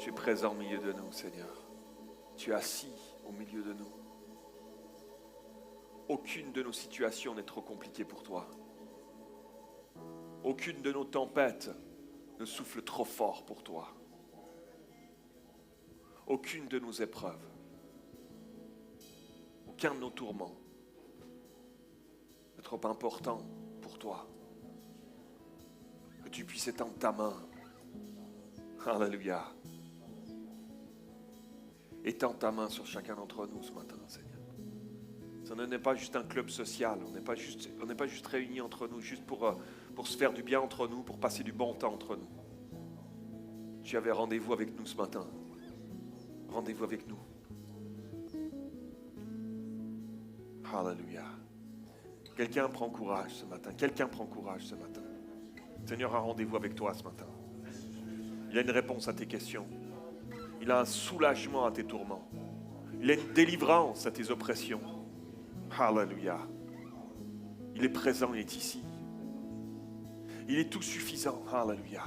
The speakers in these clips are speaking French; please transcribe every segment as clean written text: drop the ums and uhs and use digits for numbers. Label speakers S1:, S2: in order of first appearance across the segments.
S1: Tu es présent au milieu de nous, Seigneur. Tu es assis au milieu de nous. Aucune de nos situations n'est trop compliquée pour toi. Aucune de nos tempêtes ne souffle trop fort pour toi. Aucune de nos épreuves, aucun de nos tourments n'est trop important pour toi. Que tu puisses étendre ta main. Alléluia. Étends ta main sur chacun d'entre nous ce matin, Seigneur. Ce n'est pas juste un club social, on n'est pas juste réunis entre nous, juste pour se faire du bien entre nous, pour passer du bon temps entre nous. Tu avais rendez-vous avec nous ce matin. Rendez-vous avec nous. Alléluia. Quelqu'un prend courage ce matin. Quelqu'un prend courage ce matin. Le Seigneur a rendez-vous avec toi ce matin. Il a une réponse à tes questions. Il a un soulagement à tes tourments. Il a une délivrance à tes oppressions. Alléluia. Il est présent, il est ici. Il est tout suffisant. Alléluia.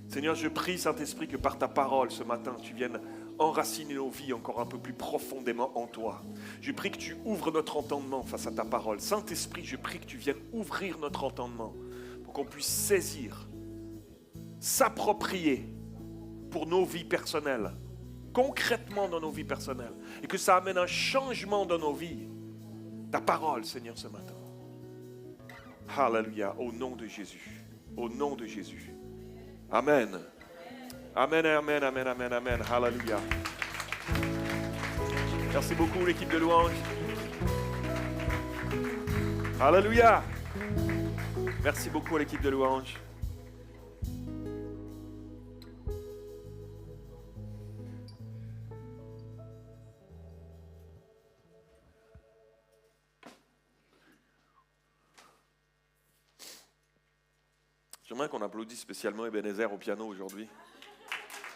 S1: Seigneur, je prie, Saint-Esprit, que par ta parole ce matin, tu viennes enraciner nos vies encore un peu plus profondément en toi. Je prie que tu ouvres notre entendement face à ta parole. Saint-Esprit, je prie que tu viennes ouvrir notre entendement pour qu'on puisse saisir, s'approprier pour nos vies personnelles, concrètement dans nos vies personnelles, et que ça amène un changement dans nos vies. Ta parole, Seigneur, ce matin. Alléluia, au nom de Jésus. Au nom de Jésus. Amen. Amen, amen, amen, amen, amen. Alléluia. Merci beaucoup, l'équipe de louange. Alléluia. Merci beaucoup à l'équipe de louange. J'aimerais qu'on applaudisse spécialement Ebenezer au piano aujourd'hui.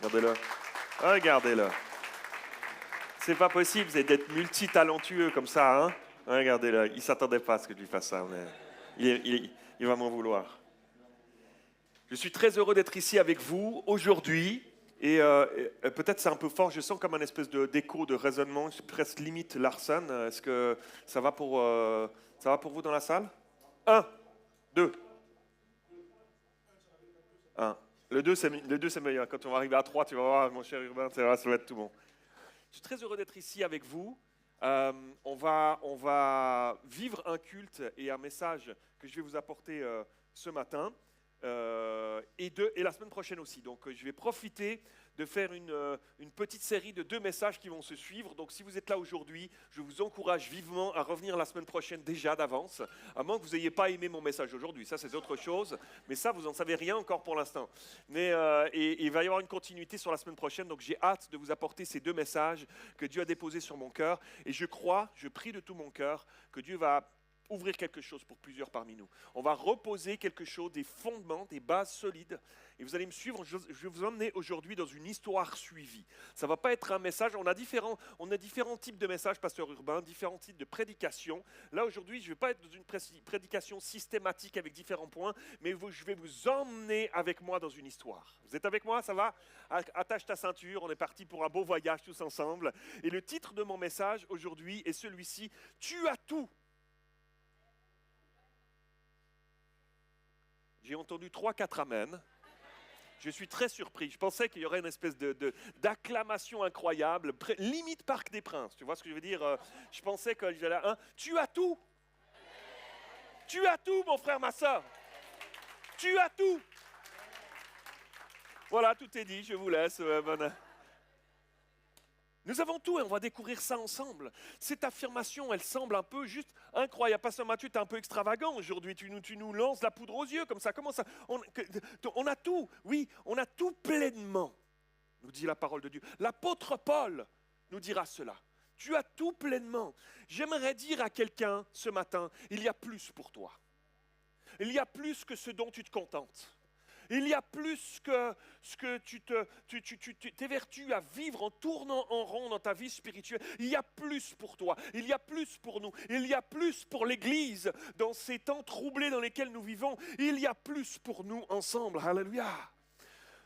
S1: Regardez-le. Regardez-le. C'est pas possible d'être multitalentueux comme ça, hein? Regardez-le. Il ne s'attendait pas à ce que tu fasses ça. Mais il va m'en vouloir. Je suis très heureux d'être ici avec vous aujourd'hui. Et peut-être c'est un peu fort. Je sens comme un espèce d'écho, de raisonnement. Je presque limite Larson. Est-ce que ça va pour vous dans la salle? 1, 2. 1. Le 2, c'est meilleur. Quand on va arriver à 3, tu vas voir, mon cher Urbain, ça va être tout bon. Je suis très heureux d'être ici avec vous. On va vivre un culte et un message que je vais vous apporter ce matin et la semaine prochaine aussi. Donc, je vais profiter de faire une petite série de 2 messages qui vont se suivre. Donc, si vous êtes là aujourd'hui, je vous encourage vivement à revenir la semaine prochaine déjà d'avance, à moins que vous n'ayez pas aimé mon message aujourd'hui. Ça, c'est autre chose. Mais ça, vous n'en savez rien encore pour l'instant. Mais il va y avoir une continuité sur la semaine prochaine. Donc, j'ai hâte de vous apporter ces 2 messages que Dieu a déposés sur mon cœur. Et je prie de tout mon cœur que Dieu va ouvrir quelque chose pour plusieurs parmi nous. On va reposer quelque chose, des fondements, des bases solides. Et vous allez me suivre, je vais vous emmener aujourd'hui dans une histoire suivie. Ça ne va pas être un message, on a différents types de messages, pasteur Urbain, différents types de prédications. Là aujourd'hui, je ne vais pas être dans une prédication systématique avec différents points, mais je vais vous emmener avec moi dans une histoire. Vous êtes avec moi, ça va? Attache ta ceinture, on est parti pour un beau voyage tous ensemble. Et le titre de mon message aujourd'hui est celui-ci, « Tu as tout ». J'ai entendu 3-4 amens. Je suis très surpris. Je pensais qu'il y aurait une espèce d'acclamation incroyable, limite Parc des Princes. Tu vois ce que je veux dire? Je pensais que j'allais à un. Tu as tout. Tu as tout, mon frère, ma soeur. Tu as tout. Voilà, tout est dit. Je vous laisse. Nous avons tout et on va découvrir ça ensemble. Cette affirmation, elle semble un peu juste incroyable. Pasteur Mathieu, tu es un peu extravagant aujourd'hui. Tu nous lances la poudre aux yeux comme ça. Comment ça? On a tout, oui, on a tout pleinement, nous dit la parole de Dieu. L'apôtre Paul nous dira cela. Tu as tout pleinement. J'aimerais dire à quelqu'un ce matin, il y a plus pour toi. Il y a plus que ce dont tu te contentes. Il y a plus que ce que tu t'évertues à vivre en tournant en rond dans ta vie spirituelle. Il y a plus pour toi. Il y a plus pour nous. Il y a plus pour l'Église dans ces temps troublés dans lesquels nous vivons. Il y a plus pour nous ensemble. Alléluia.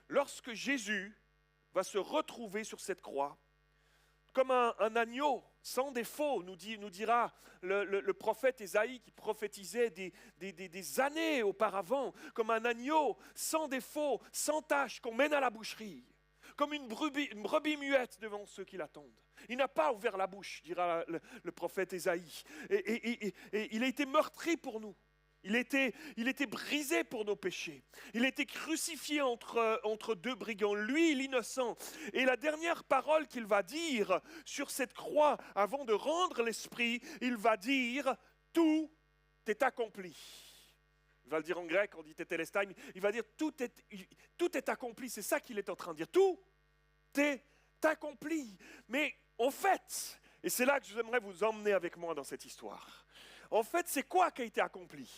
S1: lorsque Jésus va se retrouver sur cette croix, comme un agneau sans défaut, nous dira le prophète Ésaïe qui prophétisait des années auparavant, comme un agneau sans défaut, sans tache, qu'on mène à la boucherie, comme une brebis muette devant ceux qui l'attendent. Il n'a pas ouvert la bouche, dira le prophète Ésaïe. Et il a été meurtri pour nous. Il était brisé pour nos péchés. Il a été crucifié entre deux brigands, lui l'innocent. Et la dernière parole qu'il va dire sur cette croix, avant de rendre l'esprit, il va dire « Tout est accompli ». Il va le dire en grec, on dit tetelestai, il va dire tout est accompli, c'est ça qu'il est en train de dire. Tout est accompli. Mais en fait, et c'est là que j'aimerais vous emmener avec moi dans cette histoire, en fait, c'est quoi qui a été accompli?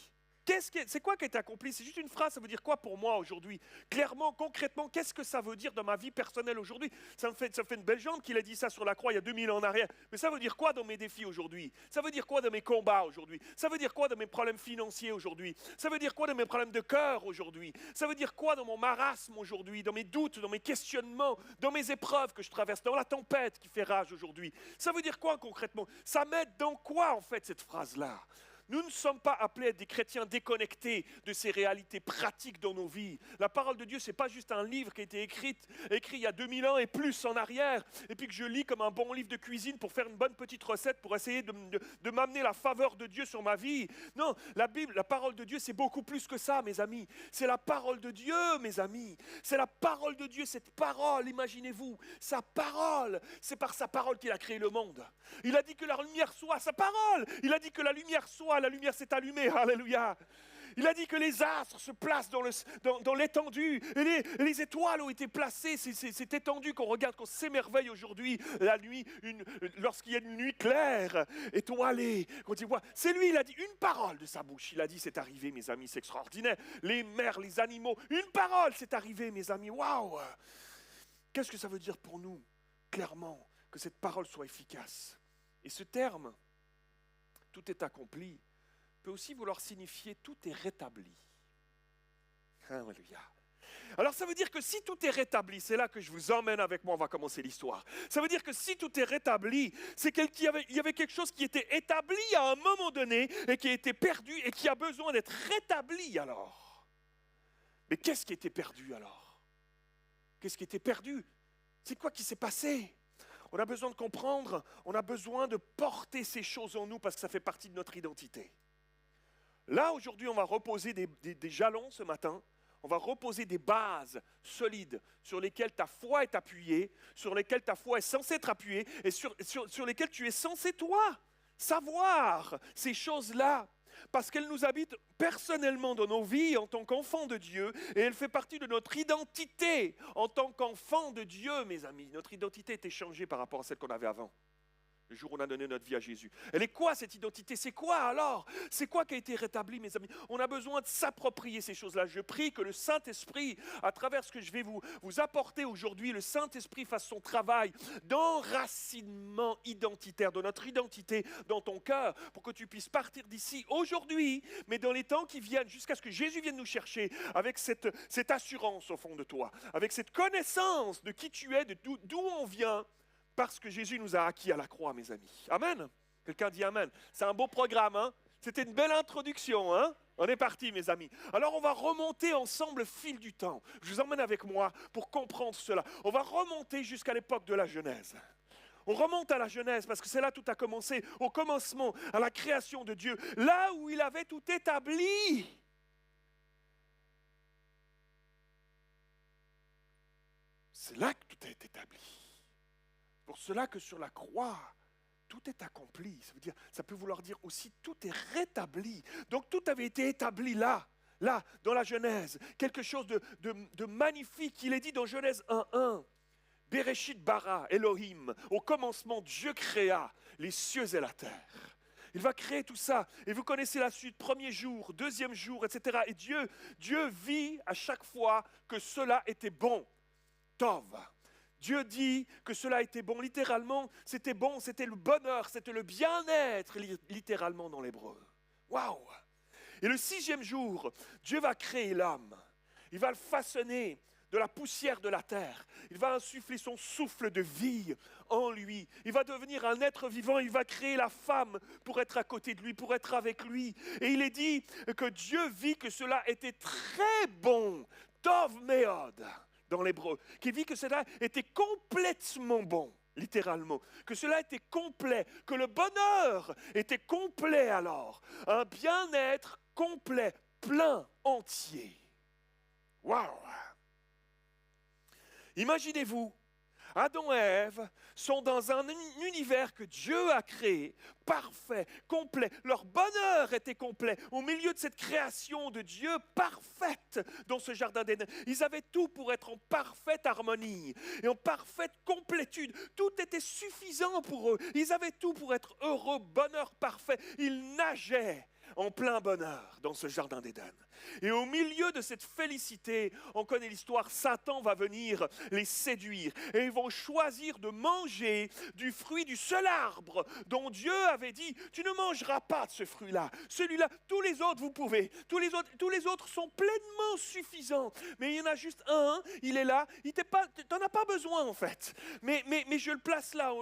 S1: C'est quoi qui a été accompli? C'est juste une phrase, ça veut dire quoi pour moi aujourd'hui? Clairement, concrètement, qu'est-ce que ça veut dire dans ma vie personnelle aujourd'hui? Ça fait une belle jambe qu'il a dit ça sur la croix il y a 2000 ans en arrière. Mais ça veut dire quoi dans mes défis aujourd'hui? Ça veut dire quoi dans mes combats aujourd'hui? Ça veut dire quoi dans mes problèmes financiers aujourd'hui? Ça veut dire quoi dans mes problèmes de cœur aujourd'hui? Ça veut dire quoi dans mon marasme aujourd'hui? Dans mes doutes, dans mes questionnements, dans mes épreuves que je traverse, dans la tempête qui fait rage aujourd'hui? Ça veut dire quoi concrètement? Ça m'aide dans quoi en fait cette phrase-là? Nous ne sommes pas appelés à être des chrétiens déconnectés de ces réalités pratiques dans nos vies. La parole de Dieu, ce n'est pas juste un livre qui a été écrit il y a 2000 ans et plus en arrière, et puis que je lis comme un bon livre de cuisine pour faire une bonne petite recette, pour essayer de m'amener la faveur de Dieu sur ma vie. Non, la Bible, la parole de Dieu, c'est beaucoup plus que ça, mes amis. C'est la parole de Dieu, mes amis. C'est la parole de Dieu, cette parole, imaginez-vous. Sa parole, c'est par sa parole qu'il a créé le monde. Il a dit que la lumière soit, sa parole. Il a dit que la lumière soit, la lumière s'est allumée, alléluia. Il a dit que les astres se placent dans l'étendue, et les étoiles ont été placées, c'est étendu qu'on regarde, qu'on s'émerveille aujourd'hui, la nuit, lorsqu'il y a une nuit claire, étoilée, quand il voit, c'est lui, il a dit une parole de sa bouche, il a dit c'est arrivé mes amis, c'est extraordinaire, les mers, les animaux, une parole, c'est arrivé mes amis, waouh. Qu'est-ce que ça veut dire pour nous, clairement, que cette parole soit efficace? Et ce terme, tout est accompli, peut aussi vouloir signifier tout est rétabli. Alléluia. Alors ça veut dire que si tout est rétabli, c'est là que je vous emmène avec moi, on va commencer l'histoire. Ça veut dire que si tout est rétabli, c'est qu'il y avait quelque chose qui était établi à un moment donné et qui a été perdu et qui a besoin d'être rétabli alors. Mais qu'est-ce qui était perdu alors? Qu'est-ce qui était perdu? C'est quoi qui s'est passé? On a besoin de comprendre, on a besoin de porter ces choses en nous parce que ça fait partie de notre identité. Là, aujourd'hui, on va reposer des jalons ce matin. On va reposer des bases solides sur lesquelles ta foi est appuyée, sur lesquelles ta foi est censée être appuyée et sur lesquelles tu es censé, toi, savoir ces choses-là. Parce qu'elles nous habitent personnellement dans nos vies en tant qu'enfants de Dieu et elles font partie de notre identité en tant qu'enfants de Dieu, mes amis. Notre identité était changée par rapport à celle qu'on avait avant. Le jour où on a donné notre vie à Jésus. Elle est quoi cette identité? C'est quoi alors? C'est quoi qui a été rétabli, mes amis? On a besoin de s'approprier ces choses-là. Je prie que le Saint-Esprit, à travers ce que je vais vous apporter aujourd'hui, le Saint-Esprit fasse son travail d'enracinement identitaire, de notre identité dans ton cœur, pour que tu puisses partir d'ici aujourd'hui, mais dans les temps qui viennent, jusqu'à ce que Jésus vienne nous chercher, avec cette assurance au fond de toi, avec cette connaissance de qui tu es, d'où on vient, parce que Jésus nous a acquis à la croix, mes amis. Amen. Quelqu'un dit Amen. C'est un beau programme, hein? C'était une belle introduction, hein? On est parti, mes amis. Alors, on va remonter ensemble le fil du temps. Je vous emmène avec moi pour comprendre cela. On va remonter jusqu'à l'époque de la Genèse. On remonte à la Genèse parce que c'est là que tout a commencé, au commencement, à la création de Dieu, là où il avait tout établi. C'est là que tout est établi. Pour cela que sur la croix, tout est accompli. Ça peut vouloir dire aussi tout est rétabli. Donc tout avait été établi là, dans la Genèse. Quelque chose de magnifique. Il est dit dans Genèse 1:1. Bereshit bara Elohim. Au commencement, Dieu créa les cieux et la terre. Il va créer tout ça. Et vous connaissez la suite. Premier jour, deuxième jour, etc. Et Dieu vit à chaque fois que cela était bon. Tov. Dieu dit que cela était bon, littéralement, c'était bon, c'était le bonheur, c'était le bien-être, littéralement dans l'hébreu. Waouh! Et le 6e jour, Dieu va créer l'homme. Il va le façonner de la poussière de la terre. Il va insuffler son souffle de vie en lui. Il va devenir un être vivant. Il va créer la femme pour être à côté de lui, pour être avec lui. Et il est dit que Dieu vit que cela était très bon. Tov meod dans l'hébreu. Qu'il vit que cela était complètement bon. Littéralement, que cela était complet, que le bonheur était complet alors, un bien-être complet, plein, entier. Waouh! Imaginez-vous, Adam et Ève sont dans un univers que Dieu a créé, parfait, complet. Leur bonheur était complet au milieu de cette création de Dieu parfaite dans ce jardin d'Éden. Ils avaient tout pour être en parfaite harmonie et en parfaite complétude. Tout était suffisant pour eux. Ils avaient tout pour être heureux, bonheur parfait. Ils nageaient en plein bonheur dans ce jardin d'Éden. Et au milieu de cette félicité, on connaît l'histoire, Satan va venir les séduire et ils vont choisir de manger du fruit du seul arbre dont Dieu avait dit, tu ne mangeras pas de ce fruit-là, celui-là, tous les autres vous pouvez, tous les autres sont pleinement suffisants, mais il y en a juste un, il est là, t'en as pas besoin en fait, mais je le place là,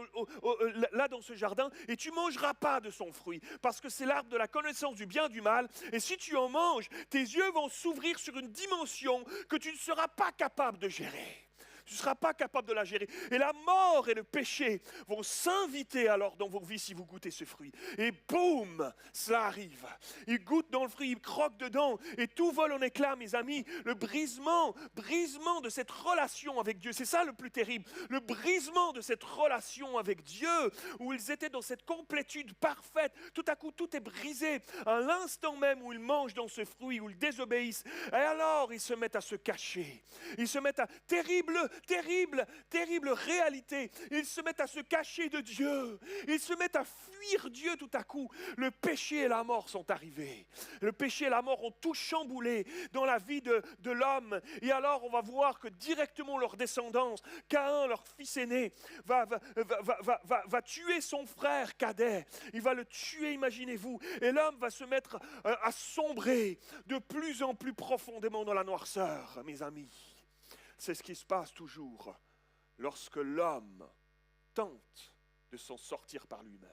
S1: là dans ce jardin et tu mangeras pas de son fruit, parce que c'est l'arbre de la connaissance du bien et du mal, et si tu en manges, tes yeux vont s'ouvrir sur une dimension que tu ne seras pas capable de gérer. Tu ne seras pas capable de la gérer. Et la mort et le péché vont s'inviter alors dans vos vies si vous goûtez ce fruit. Et boum, cela arrive. Ils goûtent dans le fruit, ils croquent dedans et tout vole en éclats, mes amis. Le brisement de cette relation avec Dieu, c'est ça le plus terrible. Le brisement de cette relation avec Dieu, où ils étaient dans cette complétude parfaite. Tout à coup, tout est brisé. À l'instant même où ils mangent dans ce fruit, où ils désobéissent. Et alors, ils se mettent à se cacher. Ils se mettent à... Terrible réalité. Ils se mettent à se cacher de Dieu. Ils se mettent à fuir Dieu tout à coup. Le péché et la mort sont arrivés. Le péché et la mort ont tout chamboulé dans la vie de l'homme. Et alors on va voir que directement leur descendance, Caïn, leur fils aîné, va tuer son frère cadet. Il va le tuer, imaginez-vous. Et l'homme va se mettre à sombrer de plus en plus profondément dans la noirceur, mes amis. C'est ce qui se passe toujours lorsque l'homme tente de s'en sortir par lui-même.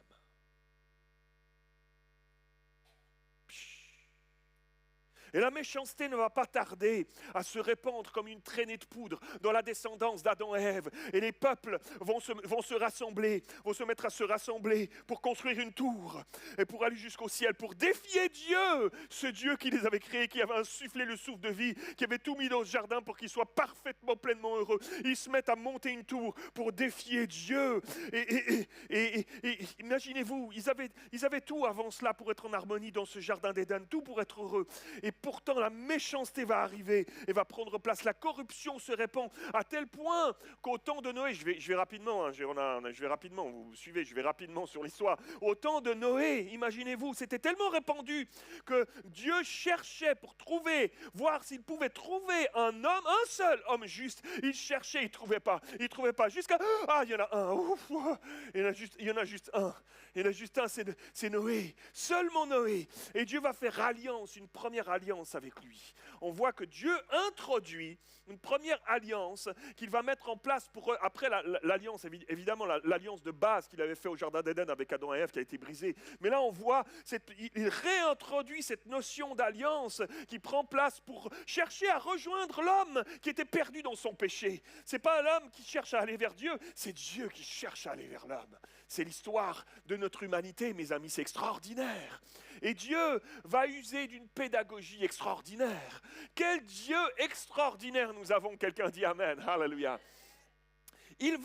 S1: Et la méchanceté ne va pas tarder à se répandre comme une traînée de poudre dans la descendance d'Adam et Ève. Et les peuples vont se rassembler, vont se mettre à se rassembler pour construire une tour et pour aller jusqu'au ciel, pour défier Dieu, ce Dieu qui les avait créés, qui avait insufflé le souffle de vie, qui avait tout mis dans ce jardin pour qu'ils soient parfaitement, pleinement heureux. Ils se mettent à monter une tour pour défier Dieu. Et imaginez-vous, ils avaient tout avant cela pour être en harmonie dans ce jardin d'Éden, tout pour être heureux. Et pourtant, la méchanceté va arriver et va prendre place. La corruption se répand à tel point qu'au temps de Noé, je vais rapidement, je vais rapidement, vous suivez, je vais rapidement sur l'histoire. Au temps de Noé, imaginez-vous, c'était tellement répandu que Dieu cherchait pour voir s'il pouvait trouver un seul homme juste. Il cherchait, il trouvait pas, jusqu'à il y en a un. Ouf, il y en a juste un, c'est Noé, seulement Noé. Et Dieu va faire alliance, une première alliance avec lui. On voit que Dieu introduit une première alliance qu'il va mettre en place pour eux. Après l'alliance, évidemment l'alliance de base qu'il avait fait au jardin d'Éden avec Adam et Ève qui a été brisée. Mais là on voit, il réintroduit cette notion d'alliance qui prend place pour chercher à rejoindre l'homme qui était perdu dans son péché. C'est pas l'homme qui cherche à aller vers Dieu, c'est Dieu qui cherche à aller vers l'homme. C'est l'histoire de notre humanité, mes amis, c'est extraordinaire. Et Dieu va user d'une pédagogie extraordinaire. Quel Dieu extraordinaire nous avons, quelqu'un dit Amen, Alléluia. Il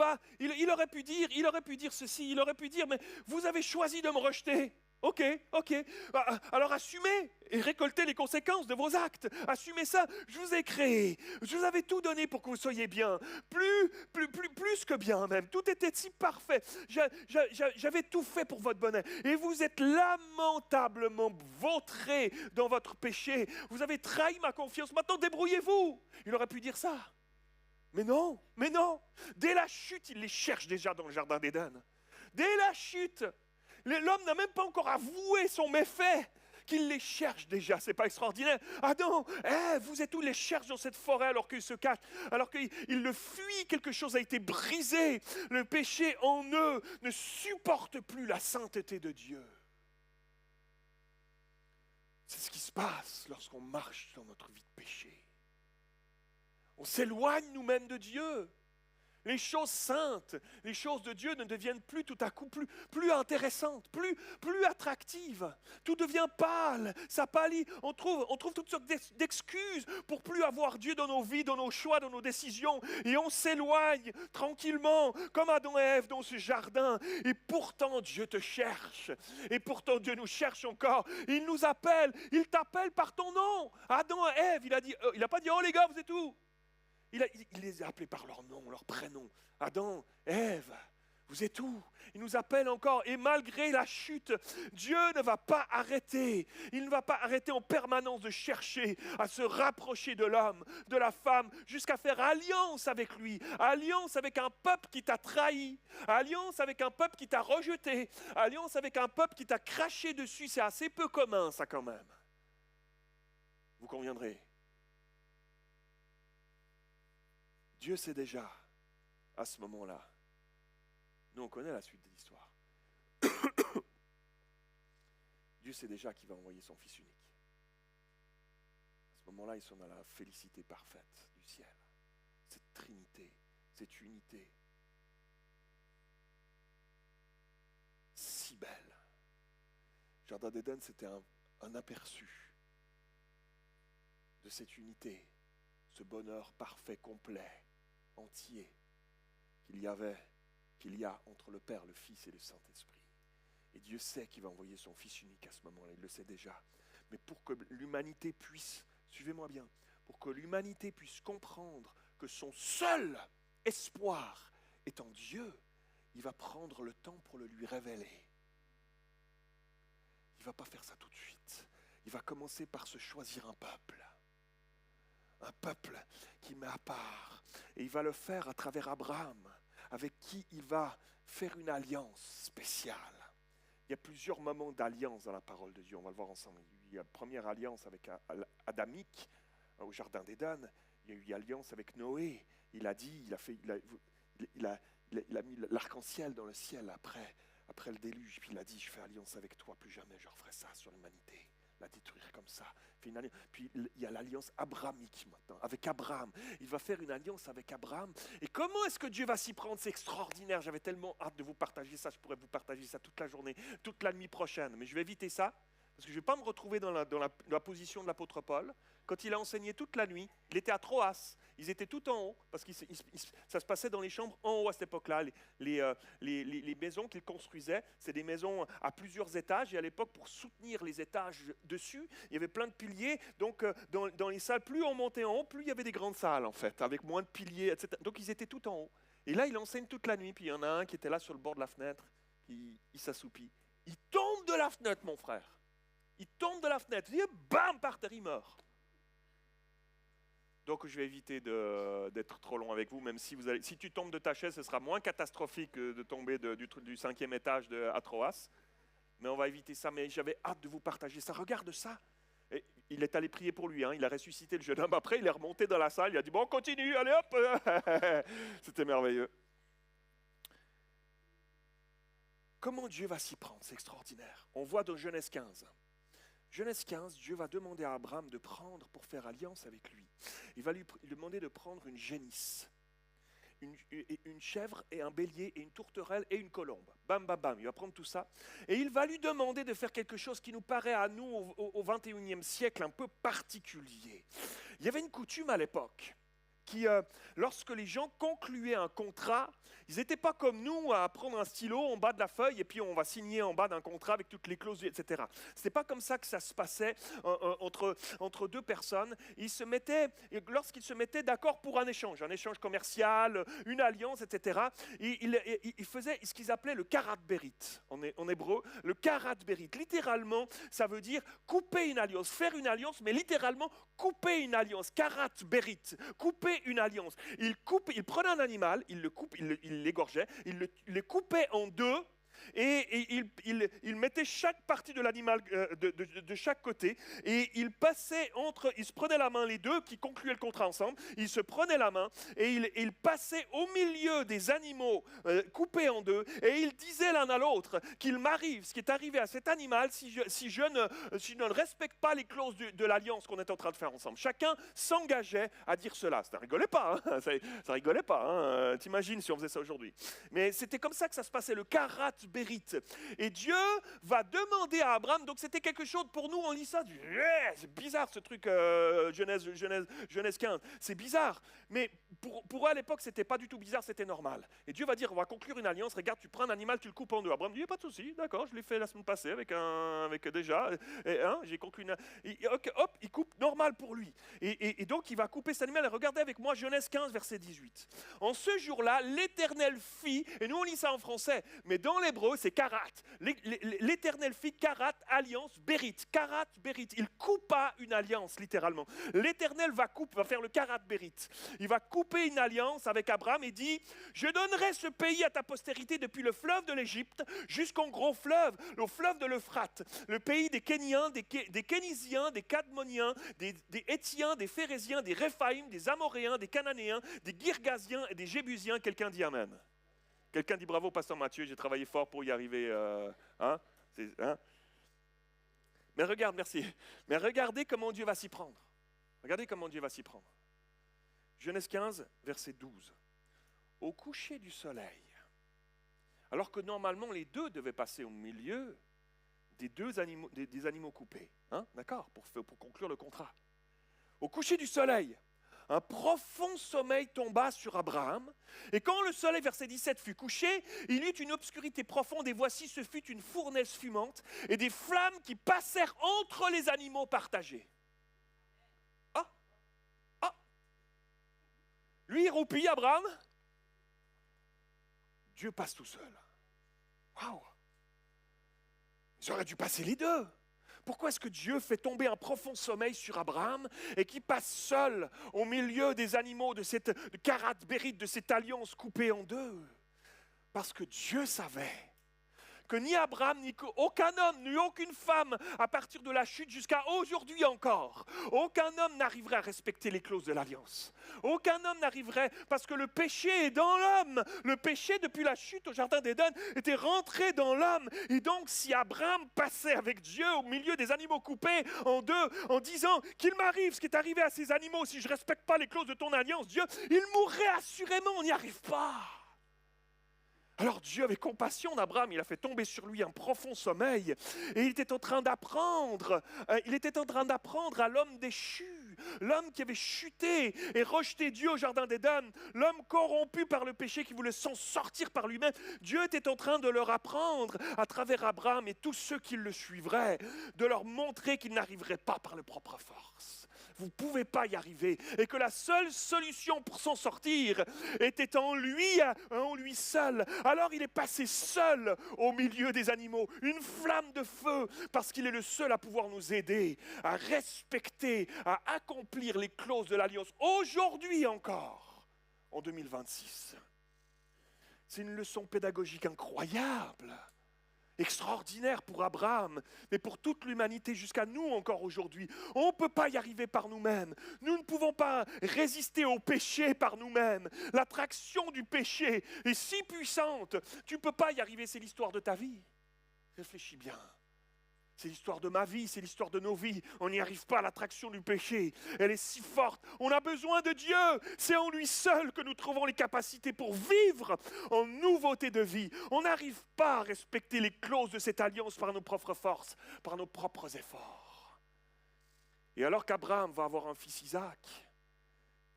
S1: aurait pu dire ceci, il aurait pu dire, mais vous avez choisi de me rejeter. Ok, alors assumez et récoltez les conséquences de vos actes. Assumez ça, je vous ai créé, je vous avais tout donné pour que vous soyez bien, plus que bien même, tout était si parfait, j'avais tout fait pour votre bonheur. Et vous êtes lamentablement vautrés dans votre péché, vous avez trahi ma confiance, maintenant débrouillez-vous. Il aurait pu dire ça. Mais non, dès la chute, il les cherche déjà dans le jardin d'Éden. Dès la chute, l'homme n'a même pas encore avoué son méfait, qu'il les cherche déjà. C'est pas extraordinaire? Adam, vous êtes où? Il les cherche dans cette forêt alors qu'ils se cachent, alors qu'ils le fuient. Quelque chose a été brisé. Le péché en eux ne supporte plus la sainteté de Dieu. C'est ce qui se passe lorsqu'on marche dans notre vie de péché. On s'éloigne nous-mêmes de Dieu. Les choses saintes, les choses de Dieu ne deviennent plus tout à coup plus intéressantes, plus attractives. Tout devient pâle, ça pâlit. On trouve toutes sortes d'excuses pour plus avoir Dieu dans nos vies, dans nos choix, dans nos décisions. Et on s'éloigne tranquillement, comme Adam et Ève dans ce jardin. Et pourtant Dieu te cherche. Et pourtant Dieu nous cherche encore. Il nous appelle, il t'appelle par ton nom. Adam et Ève, il n'a pas dit « Oh les gars, vous êtes où ?» Il les a appelés par leur nom, leur prénom. Adam, Ève, vous êtes où? Il nous appelle encore. Et malgré la chute, Dieu ne va pas arrêter. Il ne va pas arrêter en permanence de chercher à se rapprocher de l'homme, de la femme, jusqu'à faire alliance avec lui. Alliance avec un peuple qui t'a trahi. Alliance avec un peuple qui t'a rejeté. Alliance avec un peuple qui t'a craché dessus. C'est assez peu commun, ça, quand même. Vous conviendrez. Dieu sait déjà, à ce moment-là, nous on connaît la suite de l'histoire, Dieu sait déjà qu'il va envoyer son Fils unique. À ce moment-là, ils sont dans la félicité parfaite du ciel. Cette trinité, cette unité, si belle. Jardin d'Éden, c'était un aperçu de cette unité, ce bonheur parfait, complet, entier qu'il y a entre le Père, le Fils et le Saint-Esprit. Et Dieu sait qu'il va envoyer son Fils unique à ce moment-là, il le sait déjà. Mais pour que l'humanité puisse, suivez-moi bien, pour que l'humanité puisse comprendre que son seul espoir est en Dieu, il va prendre le temps pour le lui révéler. Il ne va pas faire ça tout de suite. Il va commencer par se choisir un peuple qui met à part. Et il va le faire à travers Abraham, avec qui il va faire une alliance spéciale. Il y a plusieurs moments d'alliance dans la parole de Dieu, on va le voir ensemble. Il y a la première alliance avec Adamique, au Jardin d'Éden. Il y a eu alliance avec Noé. Il a dit, il a mis l'arc-en-ciel dans le ciel après le déluge. Puis il a dit, je fais alliance avec toi, plus jamais je referai ça sur l'humanité. La détruire comme ça. Puis il y a l'alliance abrahamique maintenant, avec Abraham. Il va faire une alliance avec Abraham. Et comment est-ce que Dieu va s'y prendre? C'est extraordinaire. J'avais tellement hâte de vous partager ça. Je pourrais vous partager ça toute la journée, toute la nuit prochaine. Mais je vais éviter ça, parce que je ne vais pas me retrouver dans la position de l'apôtre Paul. Quand il a enseigné toute la nuit, il était à Troas. Ils étaient tout en haut, parce que ça se passait dans les chambres en haut à cette époque-là. Les maisons qu'ils construisaient, c'est des maisons à plusieurs étages. Et à l'époque, pour soutenir les étages dessus, il y avait plein de piliers. Donc, dans les salles, plus on montait en haut, plus il y avait des grandes salles, en fait, avec moins de piliers, etc. Donc, ils étaient tout en haut. Et là, il enseigne toute la nuit. Puis, il y en a un qui était là sur le bord de la fenêtre. Il s'assoupit. Il tombe de la fenêtre, mon frère. Il tombe de la fenêtre. Il dit, bam, par terre, il meurt. Donc je vais éviter d'être trop long avec vous, même si tu tombes de ta chaise, ce sera moins catastrophique que de tomber du 5e étage à Troas. Mais on va éviter ça, mais j'avais hâte de vous partager ça. Regarde ça. Et il est allé prier pour lui, hein. Il a ressuscité le jeune homme. Après, il est remonté dans la salle, il a dit, bon, on continue, allez hop. C'était merveilleux. Comment Dieu va s'y prendre? C'est extraordinaire. On voit dans Genèse 15. Genèse 15, Dieu va demander à Abraham de prendre pour faire alliance avec lui. Il va lui demander de prendre une génisse, une chèvre et un bélier et une tourterelle et une colombe. Bam, bam, bam, il va prendre tout ça. Et il va lui demander de faire quelque chose qui nous paraît à nous au 21e siècle un peu particulier. Il y avait une coutume à l'époque qui, lorsque les gens concluaient un contrat, ils n'étaient pas comme nous à prendre un stylo en bas de la feuille et puis on va signer en bas d'un contrat avec toutes les clauses, etc. Ce n'était pas comme ça que ça se passait entre deux personnes. Lorsqu'ils se mettaient d'accord pour un échange commercial, une alliance, etc., ils faisaient ce qu'ils appelaient le karat berit en hébreu. Le karat berit, littéralement, ça veut dire couper une alliance, faire une alliance, mais littéralement couper une alliance. Karat berit, couper une alliance. Il prenait un animal, il l'égorgeait, il le coupait en deux, il mettait chaque partie de l'animal de chaque côté et il se prenait la main, les deux qui concluaient le contrat ensemble, ils se prenaient la main et il passait au milieu des animaux coupés en deux et il disait l'un à l'autre qu'il m'arrive ce qui est arrivé à cet animal si je ne respecte pas les clauses de l'alliance qu'on est en train de faire ensemble. Chacun s'engageait à dire cela. Ça rigolait pas, hein, ça rigolait pas. Hein, t'imagines si on faisait ça aujourd'hui. Mais c'était comme ça que ça se passait, le karat bérit. Et Dieu va demander à Abraham, donc c'était quelque chose pour nous, on lit ça, c'est bizarre ce truc, Genèse 15, c'est bizarre. Mais pour eux à l'époque, c'était pas du tout bizarre, c'était normal. Et Dieu va dire, on va conclure une alliance, regarde, tu prends un animal, tu le coupes en deux. Abraham dit, pas de souci, d'accord, je l'ai fait la semaine passée avec déjà, j'ai conclu une... hop, il coupe normal pour lui. Et donc il va couper cet animal, et regardez avec moi Genèse 15, verset 18. En ce jour-là, l'Éternel fit, et nous on lit ça en français, mais dans l'hébreu c'est karat. L'Éternel fit karat, alliance, bérit. Karat, bérit. Il coupa une alliance, littéralement. L'Éternel va faire le karat, bérit. Il va couper une alliance avec Abraham et dit, je donnerai ce pays à ta postérité depuis le fleuve de l'Égypte jusqu'au gros fleuve, le fleuve de l'Euphrate, le pays des Kéniens, des Kénisiens, des Cadmoniens, des Hétiens, des Phérésiens, des Réphaïm, des Amoréens, des Cananéens, des Girgasiens et des Jébusiens. Quelqu'un dit Amen. Quelqu'un dit bravo, pasteur Mathieu, j'ai travaillé fort pour y arriver. Mais regarde, merci. Mais regardez comment Dieu va s'y prendre. Regardez comment Dieu va s'y prendre. Genèse 15, verset 12. Au coucher du soleil, alors que normalement les deux devaient passer au milieu des animaux coupés, hein, d'accord, pour conclure le contrat. Au coucher du soleil, un profond sommeil tomba sur Abraham, et quand le soleil, verset 17, fut couché, il eut une obscurité profonde, et voici ce fut une fournaise fumante, et des flammes qui passèrent entre les animaux partagés. Lui, il roupille, Abraham. Dieu passe tout seul. Waouh! Ils auraient dû passer les deux. Pourquoi est-ce que Dieu fait tomber un profond sommeil sur Abraham et qu'il passe seul au milieu des animaux de cette karat bérit, de cette alliance coupée en deux? Parce que Dieu savait que ni Abraham, ni aucun homme, ni aucune femme, à partir de la chute jusqu'à aujourd'hui encore, aucun homme n'arriverait à respecter les clauses de l'alliance. Aucun homme n'arriverait, parce que le péché est dans l'homme. Le péché, depuis la chute au jardin d'Éden, était rentré dans l'homme. Et donc, si Abraham passait avec Dieu au milieu des animaux coupés en deux, en disant qu'il m'arrive ce qui est arrivé à ces animaux, si je ne respecte pas les clauses de ton alliance, Dieu, il mourrait assurément, on n'y arrive pas. Alors Dieu avait compassion d'Abraham, il a fait tomber sur lui un profond sommeil et il était en train d'apprendre à l'homme déchu, l'homme qui avait chuté et rejeté Dieu au jardin d'Éden, l'homme corrompu par le péché qui voulait s'en sortir par lui-même. Dieu était en train de leur apprendre à travers Abraham et tous ceux qui le suivraient, de leur montrer qu'ils n'arriveraient pas par leur propre force. Vous ne pouvez pas y arriver et que la seule solution pour s'en sortir était en lui seul. Alors il est passé seul au milieu des animaux, une flamme de feu, parce qu'il est le seul à pouvoir nous aider à respecter, à accomplir les clauses de l'alliance aujourd'hui encore, en 2026. C'est une leçon pédagogique incroyable. Extraordinaire pour Abraham, mais pour toute l'humanité jusqu'à nous encore aujourd'hui. On ne peut pas y arriver par nous-mêmes. Nous ne pouvons pas résister au péché par nous-mêmes. L'attraction du péché est si puissante. Tu ne peux pas y arriver, c'est l'histoire de ta vie. Réfléchis bien. C'est l'histoire de ma vie, c'est l'histoire de nos vies. On n'y arrive pas à l'attraction du péché. Elle est si forte. On a besoin de Dieu. C'est en lui seul que nous trouvons les capacités pour vivre en nouveauté de vie. On n'arrive pas à respecter les clauses de cette alliance par nos propres forces, par nos propres efforts. Et alors qu'Abraham va avoir un fils Isaac,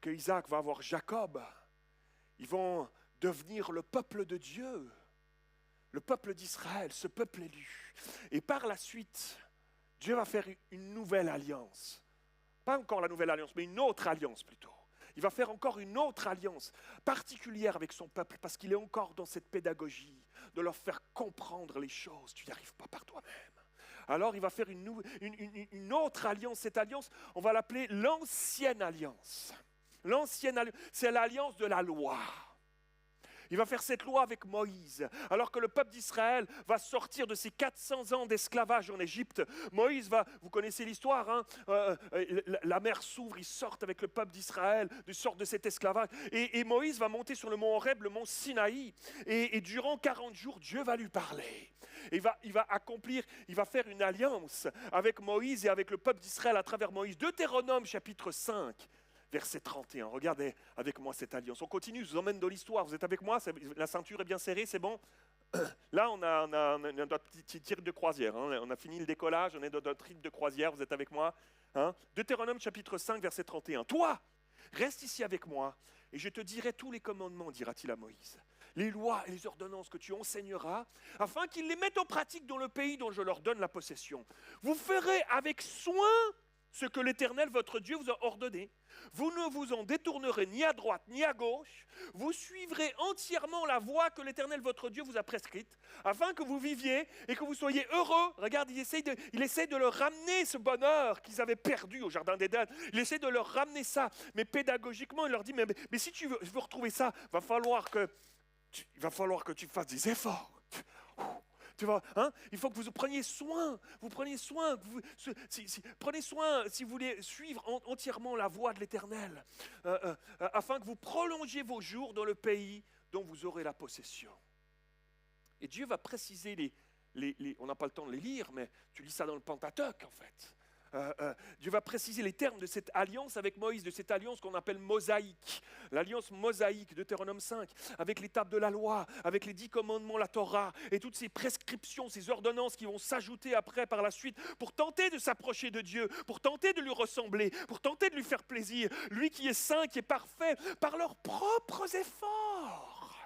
S1: que Isaac va avoir Jacob, ils vont devenir le peuple de Dieu. Le peuple d'Israël, ce peuple élu. Et par la suite, Dieu va faire une nouvelle alliance. Pas encore la nouvelle alliance, mais une autre alliance plutôt. Il va faire encore une autre alliance particulière avec son peuple parce qu'il est encore dans cette pédagogie de leur faire comprendre les choses. Tu n'y arrives pas par toi-même. Alors il va faire une autre alliance. Cette alliance, on va l'appeler l'ancienne alliance. L'ancienne alliance, c'est l'alliance de la loi. Il va faire cette loi avec Moïse, alors que le peuple d'Israël va sortir de ces 400 ans d'esclavage en Égypte. Moïse va, vous connaissez l'histoire, hein, la mer s'ouvre, ils sortent avec le peuple d'Israël, ils sortent de cet esclavage. Et Moïse va monter sur le mont Horeb, le mont Sinaï, et durant 40 jours, Dieu va lui parler. Il va accomplir, il va faire une alliance avec Moïse et avec le peuple d'Israël à travers Moïse. Deutéronome chapitre 5. Verset 31, regardez avec moi cette alliance. On continue, je vous emmène dans l'histoire. Vous êtes avec moi? La ceinture est bien serrée, c'est bon? Là, on a notre petit tir de croisière. Hein. On a fini le décollage, on est dans notre trip de croisière. Vous êtes avec moi? Hein? Deutéronome chapitre 5, verset 31. Toi, reste ici avec moi et je te dirai tous les commandements, dira-t-il à Moïse. Les lois et les ordonnances que tu enseigneras, afin qu'ils les mettent en pratique dans le pays dont je leur donne la possession. Vous ferez avec soin ce que l'Éternel, votre Dieu, vous a ordonné. Vous ne vous en détournerez ni à droite ni à gauche. Vous suivrez entièrement la voie que l'Éternel, votre Dieu, vous a prescrite, afin que vous viviez et que vous soyez heureux. Regarde, il essaie de leur ramener ce bonheur qu'ils avaient perdu au Jardin d'Éden. Il essaie de leur ramener ça, mais pédagogiquement, il leur dit, mais si tu veux retrouver ça, il va falloir que tu fasses des efforts. Tu vois, hein? Il faut que vous preniez soin, prenez soin si vous voulez suivre entièrement la voie de l'Éternel, afin que vous prolongiez vos jours dans le pays dont vous aurez la possession. Et Dieu va préciser on n'a pas le temps de les lire, mais tu lis ça dans le Pentateuque en fait. Dieu va préciser les termes de cette alliance avec Moïse, de cette alliance qu'on appelle mosaïque. L'alliance mosaïque, Deutéronome 5, avec l'étape de la loi, avec les 10 commandements, la Torah, et toutes ces prescriptions, ces ordonnances qui vont s'ajouter après, par la suite, pour tenter de s'approcher de Dieu, pour tenter de lui ressembler, pour tenter de lui faire plaisir, lui qui est saint, qui est parfait, par leurs propres efforts.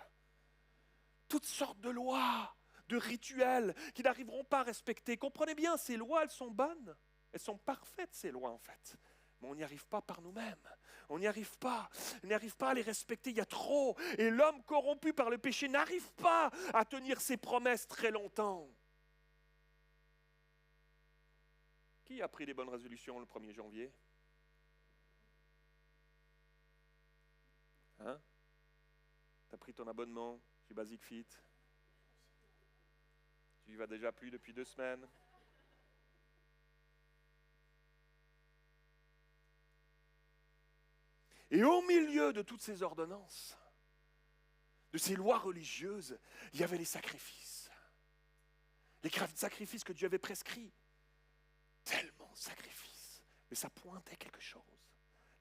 S1: Toutes sortes de lois, de rituels, qui n'arriveront pas à respecter. Comprenez bien, ces lois, elles sont bonnes. Elles sont parfaites, ces lois, en fait. Mais on n'y arrive pas par nous-mêmes. On n'y arrive pas. On n'arrive pas à les respecter. Il y a trop. Et l'homme corrompu par le péché n'arrive pas à tenir ses promesses très longtemps. Qui a pris les bonnes résolutions le 1er janvier? Hein? Tu as pris ton abonnement chez Basic Fit? Tu y vas déjà plus depuis 2 semaines? Et au milieu de toutes ces ordonnances, de ces lois religieuses, il y avait les sacrifices. Les sacrifices que Dieu avait prescrits. Tellement de sacrifices. Mais ça pointait quelque chose.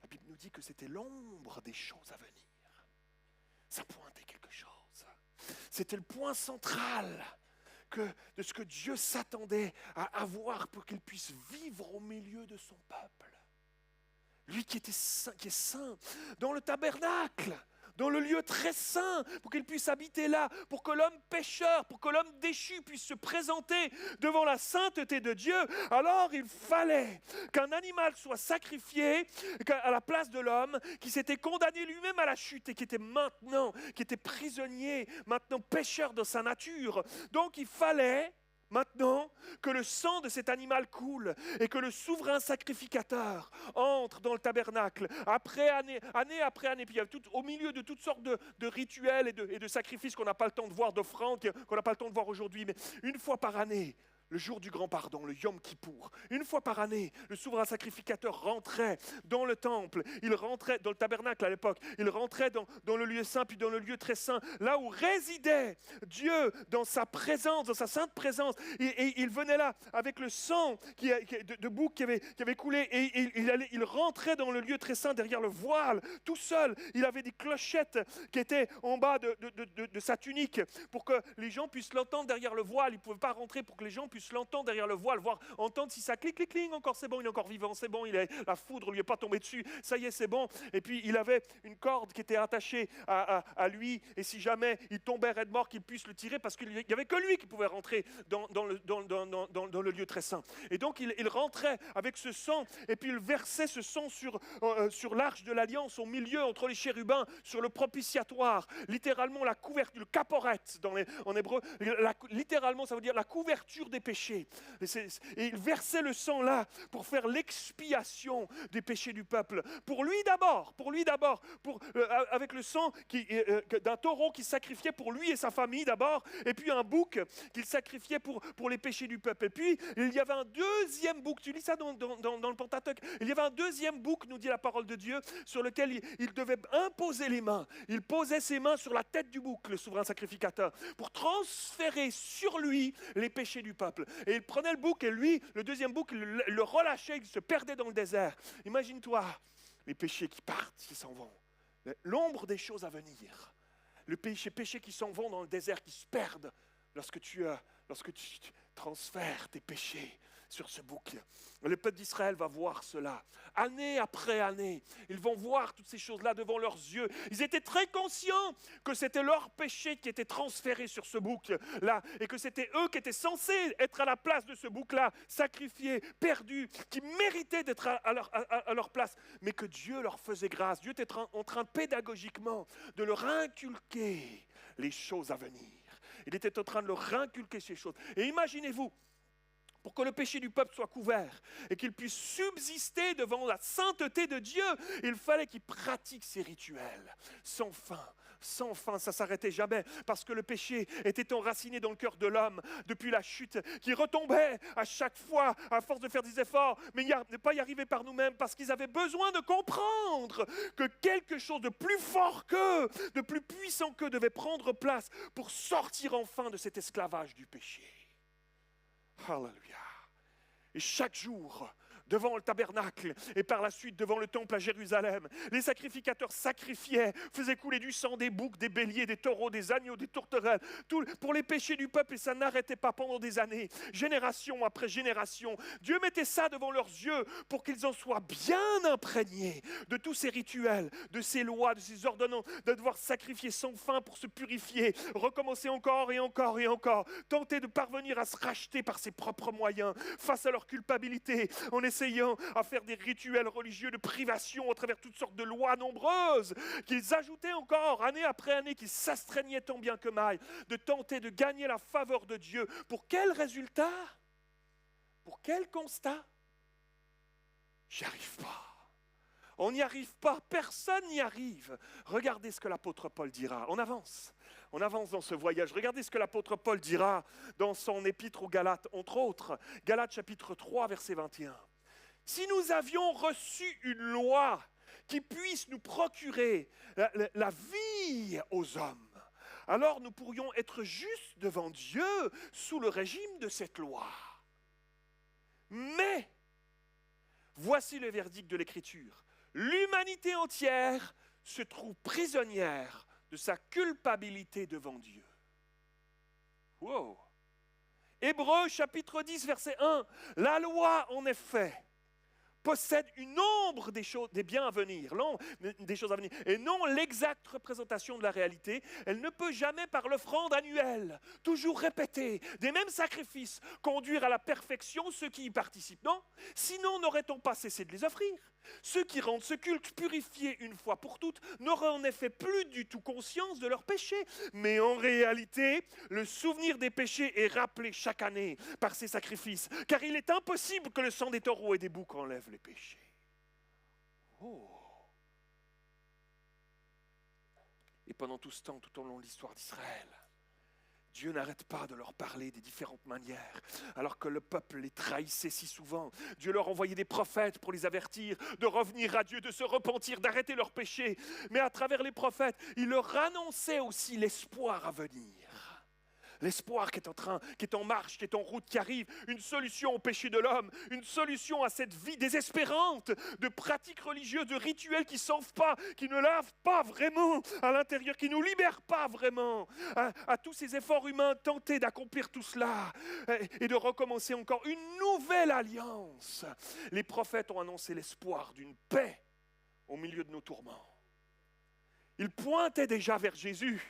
S1: La Bible nous dit que c'était l'ombre des choses à venir. Ça pointait quelque chose. C'était le point central de ce que Dieu s'attendait à avoir pour qu'il puisse vivre au milieu de son peuple. Lui qui est saint, dans le tabernacle, dans le lieu très saint, pour qu'il puisse habiter là, pour que l'homme pécheur, pour que l'homme déchu puisse se présenter devant la sainteté de Dieu, alors il fallait qu'un animal soit sacrifié à la place de l'homme, qui s'était condamné lui-même à la chute et qui était prisonnier, maintenant pécheur dans sa nature. Donc il fallait maintenant que le sang de cet animal coule et que le souverain sacrificateur entre dans le tabernacle année après année, puis au milieu de toutes sortes de rituels et de sacrifices qu'on n'a pas le temps de voir, d'offrandes qu'on n'a pas le temps de voir aujourd'hui, mais une fois par année, le jour du grand pardon, le Yom Kippour, une fois par année, le souverain sacrificateur rentrait dans le temple, il rentrait dans le tabernacle à l'époque, il rentrait dans le lieu saint, puis dans le lieu très saint, là où résidait Dieu dans sa présence, dans sa sainte présence, et il venait là avec le sang de bouc qui avait coulé, et il rentrait dans le lieu très saint derrière le voile, tout seul. Il avait des clochettes qui étaient en bas de sa tunique pour que les gens puissent l'entendre derrière le voile. Il ne pouvait pas rentrer pour que les gens puissent l'entendre derrière le voile, entendre si ça clic, encore c'est bon, il est encore vivant, c'est bon, la foudre lui est pas tombée dessus, ça y est, c'est bon. Et puis il avait une corde qui était attachée à lui, et si jamais il tombait raide mort, qu'il puisse le tirer, parce qu'il n'y avait que lui qui pouvait rentrer dans le lieu très saint. Et donc il rentrait avec ce sang, et puis il versait ce sang sur l'arche de l'alliance, au milieu, entre les chérubins, sur le propitiatoire, littéralement la couverture, le caporet en hébreu, littéralement ça veut dire la couverture des péchés. Et il versait le sang là pour faire l'expiation des péchés du peuple. Pour lui d'abord, avec le sang d'un taureau qui sacrifiait pour lui et sa famille d'abord, et puis un bouc qu'il sacrifiait pour les péchés du peuple. Et puis il y avait un deuxième bouc, tu lis ça dans le Pentateuque, il y avait un deuxième bouc, nous dit la parole de Dieu, sur lequel il devait imposer les mains. Il posait ses mains sur la tête du bouc, le souverain sacrificateur, pour transférer sur lui les péchés du peuple. Et il prenait le bouc et lui, le deuxième bouc, il le relâchait, il se perdait dans le désert. Imagine-toi les péchés qui partent, qui s'en vont. L'ombre des choses à venir. Les péchés qui s'en vont dans le désert, qui se perdent lorsque tu transfères tes péchés sur ce bouc. Le peuple d'Israël va voir cela. Année après année, ils vont voir toutes ces choses-là devant leurs yeux. Ils étaient très conscients que c'était leur péché qui était transféré sur ce bouc-là et que c'était eux qui étaient censés être à la place de ce bouc-là, sacrifiés, perdus, qui méritaient d'être à leur place, mais que Dieu leur faisait grâce. Dieu était en train pédagogiquement de leur inculquer les choses à venir. Il était en train de leur inculquer ces choses. Et imaginez-vous, pour que le péché du peuple soit couvert et qu'il puisse subsister devant la sainteté de Dieu, il fallait qu'il pratique ces rituels sans fin. Sans fin, ça ne s'arrêtait jamais, parce que le péché était enraciné dans le cœur de l'homme depuis la chute, qui retombait à chaque fois, à force de faire des efforts, mais ne pas y arriver par nous-mêmes, parce qu'ils avaient besoin de comprendre que quelque chose de plus fort qu'eux, de plus puissant qu'eux, devait prendre place pour sortir enfin de cet esclavage du péché. Alléluia. Et chaque jour, devant le tabernacle et par la suite devant le temple à Jérusalem, les sacrificateurs sacrifiaient, faisaient couler du sang des boucs, des béliers, des taureaux, des agneaux, des tourterelles, tout pour les péchés du peuple, et ça n'arrêtait pas pendant des années, génération après génération. Dieu mettait ça devant leurs yeux pour qu'ils en soient bien imprégnés de tous ces rituels, de ces lois, de ces ordonnances, de devoir sacrifier sans fin pour se purifier, recommencer encore et encore et encore, tenter de parvenir à se racheter par ses propres moyens face à leur culpabilité, en essayant à faire des rituels religieux de privation à travers toutes sortes de lois nombreuses qu'ils ajoutaient encore année après année, qu'ils s'astreignaient tant bien que mal de tenter de gagner la faveur de Dieu. Pour quel résultat? Pour quel constat? J'y arrive pas. On n'y arrive pas, personne n'y arrive. Regardez ce que l'apôtre Paul dira. On avance dans ce voyage. Regardez ce que l'apôtre Paul dira dans son épître aux Galates, entre autres. Galates chapitre 3, verset 21. Si nous avions reçu une loi qui puisse nous procurer la vie aux hommes, alors nous pourrions être justes devant Dieu sous le régime de cette loi. Mais, voici le verdict de l'Écriture. L'humanité entière se trouve prisonnière de sa culpabilité devant Dieu. Wow! Hébreux chapitre 10, verset 1. La loi, en effet, possède une ombre des biens à venir, des choses à venir, et non l'exacte représentation de la réalité. Elle ne peut jamais, par l'offrande annuelle, toujours répétée, des mêmes sacrifices, conduire à la perfection ceux qui y participent. Non, sinon n'aurait-on pas cessé de les offrir? Ceux qui rendent ce culte purifié une fois pour toutes n'auraient en effet plus du tout conscience de leurs péchés. Mais en réalité, le souvenir des péchés est rappelé chaque année par ces sacrifices, car il est impossible que le sang des taureaux et des boucs enlève les péchés. Oh! Et pendant tout ce temps, tout au long de l'histoire d'Israël, Dieu n'arrête pas de leur parler des différentes manières. Alors que le peuple les trahissait si souvent, Dieu leur envoyait des prophètes pour les avertir de revenir à Dieu, de se repentir, d'arrêter leurs péchés. Mais à travers les prophètes, il leur annonçait aussi l'espoir à venir. L'espoir qui est en marche, qui est en route, qui arrive, une solution au péché de l'homme, une solution à cette vie désespérante de pratiques religieuses, de rituels qui ne sauvent pas, qui ne lavent pas vraiment à l'intérieur, qui ne nous libèrent pas vraiment, à tous ces efforts humains, tenter d'accomplir tout cela et de recommencer encore une nouvelle alliance. Les prophètes ont annoncé l'espoir d'une paix au milieu de nos tourments. Ils pointaient déjà vers Jésus.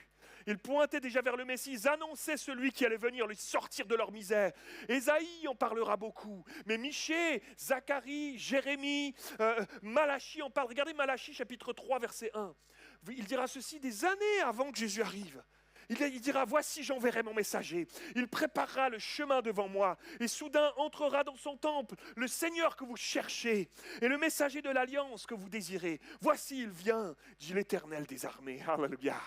S1: Ils pointaient déjà vers le Messie, ils annonçaient celui qui allait venir les sortir de leur misère. Ésaïe en parlera beaucoup, mais Michée, Zacharie, Jérémie, Malachie en parlent. Regardez Malachie chapitre 3 verset 1. Il dira ceci des années avant que Jésus arrive. Il dira, voici j'enverrai mon messager. Il préparera le chemin devant moi. Et soudain entrera dans son temple le Seigneur que vous cherchez et le messager de l'alliance que vous désirez. Voici il vient, dit l'Éternel des armées. Alléluia.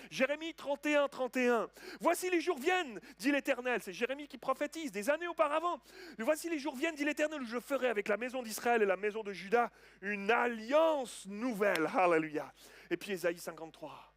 S1: Jérémie 31, 31. Voici les jours viennent, dit l'Éternel. C'est Jérémie qui prophétise des années auparavant. Voici les jours viennent, dit l'Éternel, où je ferai avec la maison d'Israël et la maison de Juda une alliance nouvelle. Alléluia. Et puis Ésaïe 53.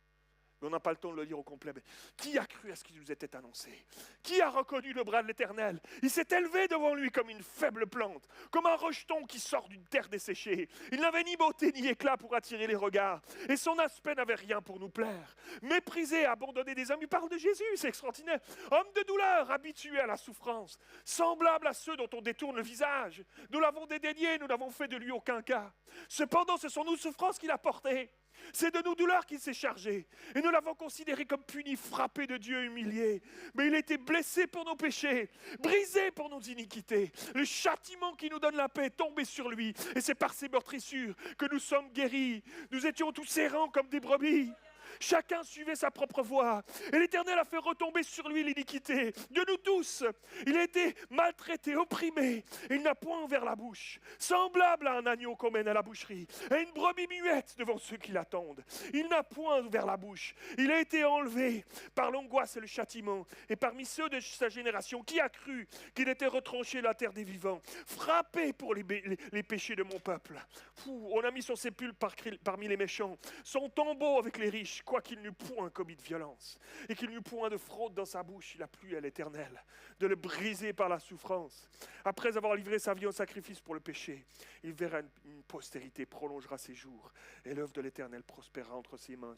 S1: Mais on n'a pas le temps de le lire au complet. Mais qui a cru à ce qui nous était annoncé? Qui a reconnu le bras de l'Éternel? Il s'est élevé devant lui comme une faible plante, comme un rejeton qui sort d'une terre desséchée. Il n'avait ni beauté ni éclat pour attirer les regards, et son aspect n'avait rien pour nous plaire. Méprisé, abandonné des hommes, il parle de Jésus, c'est extraordinaire. Homme de douleur, habitué à la souffrance, semblable à ceux dont on détourne le visage. Nous l'avons dédaigné, nous n'avons fait de lui aucun cas. Cependant, ce sont nos souffrances qu'il a portées. C'est de nos douleurs qu'il s'est chargé. Et nous l'avons considéré comme puni, frappé de Dieu, humilié. Mais il a été blessé pour nos péchés, brisé pour nos iniquités. Le châtiment qui nous donne la paix est tombé sur lui. Et c'est par ses meurtrissures que nous sommes guéris. Nous étions tous errants comme des brebis. Chacun suivait sa propre voie. Et l'Éternel a fait retomber sur lui l'iniquité de nous tous. Il a été maltraité, opprimé. Il n'a point ouvert la bouche. Semblable à un agneau qu'on mène à la boucherie, à une brebis muette devant ceux qui l'attendent. Il n'a point ouvert la bouche. Il a été enlevé par l'angoisse et le châtiment. Et parmi ceux de sa génération, qui a cru qu'il était retranché de la terre des vivants, frappé pour les péchés de mon peuple? On a mis son sépulcre parmi les méchants, son tombeau avec les riches. Quoiqu'il n'eût point commis de violence et qu'il n'eût point de fraude dans sa bouche, il a plu à l'Éternel de le briser par la souffrance. Après avoir livré sa vie en sacrifice pour le péché, il verra une postérité, prolongera ses jours et l'œuvre de l'Éternel prospérera entre ses mains.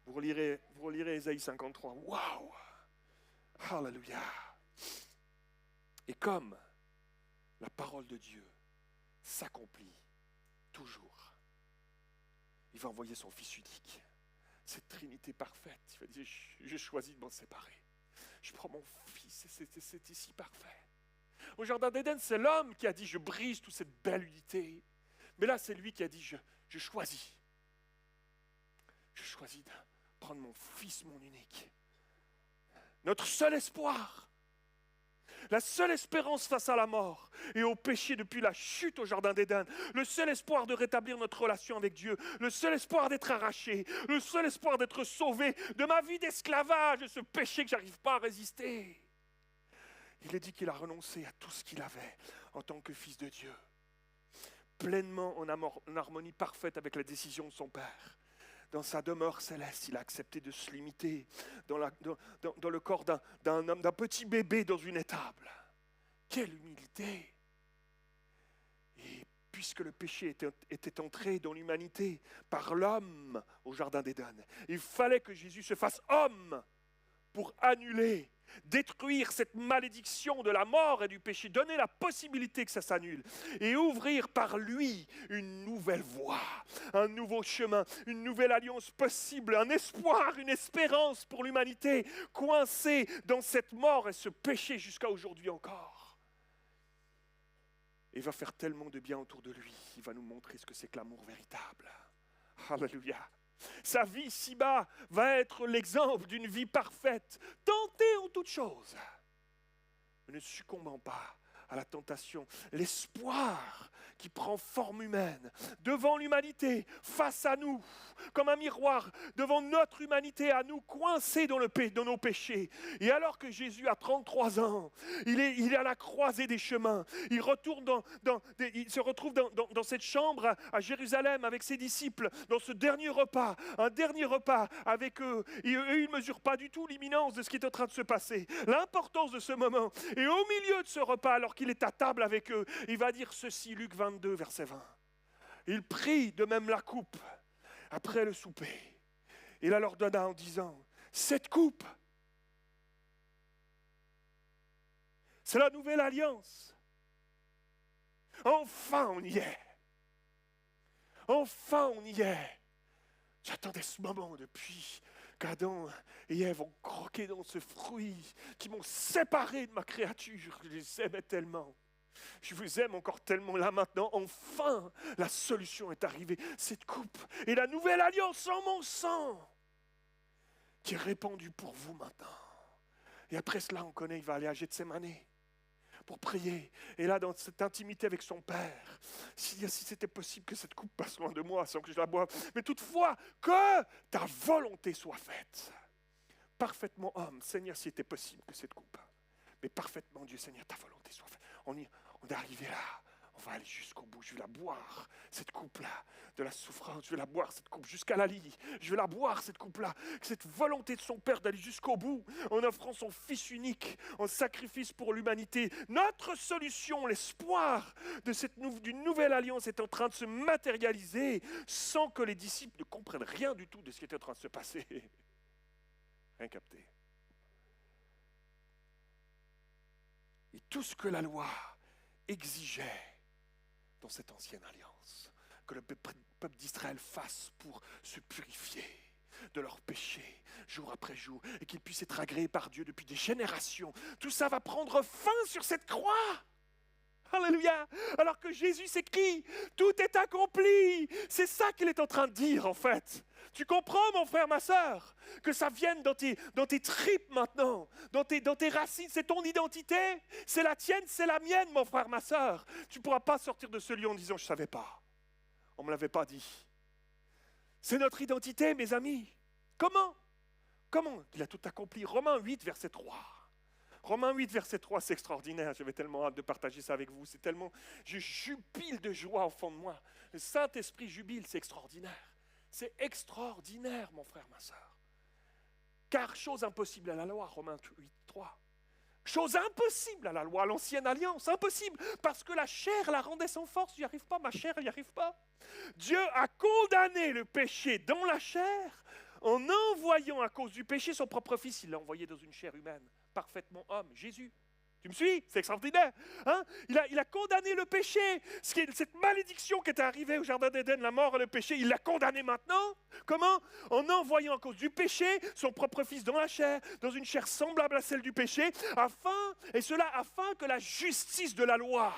S1: Vous relirez Ésaïe 53. Waouh! Alléluia! Et comme la parole de Dieu s'accomplit toujours, il va envoyer son Fils unique. Cette Trinité parfaite, il va dire, je choisis de m'en séparer. Je prends mon Fils, c'est ici parfait. Au Jardin d'Éden, c'est l'homme qui a dit, je brise toute cette belle unité. Mais là, c'est lui qui a dit, je choisis. Je choisis de prendre mon Fils, mon unique. Notre seul espoir. La seule espérance face à la mort et au péché depuis la chute au Jardin d'Éden, le seul espoir de rétablir notre relation avec Dieu, le seul espoir d'être arraché, le seul espoir d'être sauvé de ma vie d'esclavage, de ce péché que je n'arrive pas à résister. Il est dit qu'il a renoncé à tout ce qu'il avait en tant que fils de Dieu, pleinement en harmonie parfaite avec la décision de son Père. Dans sa demeure céleste, il a accepté de se limiter dans le corps d'un petit bébé dans une étable. Quelle humilité! Et puisque le péché était entré dans l'humanité par l'homme au Jardin d'Éden, il fallait que Jésus se fasse homme pour annuler, détruire cette malédiction de la mort et du péché, donner la possibilité que ça s'annule et ouvrir par lui une nouvelle voie, un nouveau chemin, une nouvelle alliance possible, un espoir, une espérance pour l'humanité coincée dans cette mort et ce péché jusqu'à aujourd'hui encore. Il va faire tellement de bien autour de lui, il va nous montrer ce que c'est que l'amour véritable. Alléluia. Sa vie ici-bas va être l'exemple d'une vie parfaite, tentée en toutes choses, mais ne succombant pas à la tentation. L'espoir qui prend forme humaine devant l'humanité, face à nous, comme un miroir, devant notre humanité à nous, coincés dans nos péchés. Et alors que Jésus a 33 ans, il est à la croisée des chemins. Il se retrouve dans cette chambre à Jérusalem avec ses disciples, dans ce dernier repas, un dernier repas avec eux. Et eux, ils ne mesurent pas du tout l'imminence de ce qui est en train de se passer, l'importance de ce moment. Et au milieu de ce repas, alors qu'il est à table avec eux, il va dire ceci, Luc 22, verset 20. Il prit de même la coupe après le souper. Il la leur donna en disant, cette coupe, c'est la nouvelle alliance. Enfin on y est. Enfin on y est. J'attendais ce moment depuis qu'Adam et Ève ont croqué dans ce fruit, qui m'ont séparé de ma créature. Je les aimais tellement. Je vous aime encore tellement là maintenant. Enfin, la solution est arrivée. Cette coupe est la nouvelle alliance en mon sang, qui est répandu pour vous maintenant. Et après cela, on connaît, il va aller à Gethsémane pour prier. Et là, dans cette intimité avec son Père, si c'était possible que cette coupe passe loin de moi sans que je la boive, mais toutefois, que ta volonté soit faite. Parfaitement homme, Seigneur, si c'était possible que cette coupe, mais parfaitement Dieu, Seigneur, ta volonté soit faite. On est arrivé là. On va aller jusqu'au bout. Je vais la boire, cette coupe-là, de la souffrance. Je vais la boire, cette coupe, jusqu'à la lie. Je vais la boire, cette coupe-là. Cette volonté de son Père d'aller jusqu'au bout, en offrant son Fils unique, en sacrifice pour l'humanité. Notre solution, l'espoir d'une nouvelle alliance est en train de se matérialiser sans que les disciples ne comprennent rien du tout de ce qui est en train de se passer. Rien capté. Et tout ce que la loi exigeait dans cette ancienne alliance, que le peuple d'Israël fasse pour se purifier de leurs péchés jour après jour et qu'ils puissent être agréés par Dieu depuis des générations. Tout ça va prendre fin sur cette croix. Alléluia. Alors que Jésus s'écrie, tout est accompli. C'est ça qu'il est en train de dire en fait. Tu comprends, mon frère, ma sœur, que ça vienne dans tes tripes maintenant, dans tes racines, c'est ton identité, c'est la tienne, c'est la mienne, mon frère, ma sœur. Tu ne pourras pas sortir de ce lieu en disant « je ne savais pas, on ne me l'avait pas dit ». C'est notre identité, mes amis. Comment? Il a tout accompli. Romains 8, verset 3. Romains 8, verset 3, c'est extraordinaire. J'avais tellement hâte de partager ça avec vous. C'est tellement, je jubile de joie au fond de moi. Le Saint-Esprit jubile, c'est extraordinaire. C'est extraordinaire, mon frère, ma sœur. Car chose impossible à la loi, Romains 8, 3. Chose impossible à la loi, à l'ancienne alliance, impossible, parce que la chair la rendait sans force. J'y arrive pas, ma chair n'y arrive pas. Dieu a condamné le péché dans la chair en envoyant à cause du péché son propre fils. Il l'a envoyé dans une chair humaine, parfaitement homme, Jésus. Tu me suis? C'est extraordinaire. Hein? Il a condamné le péché. Cette malédiction qui était arrivée au Jardin d'Éden, la mort et le péché, il l'a condamné maintenant. Comment? En envoyant à cause du péché son propre fils dans la chair, dans une chair semblable à celle du péché, afin que la justice de la loi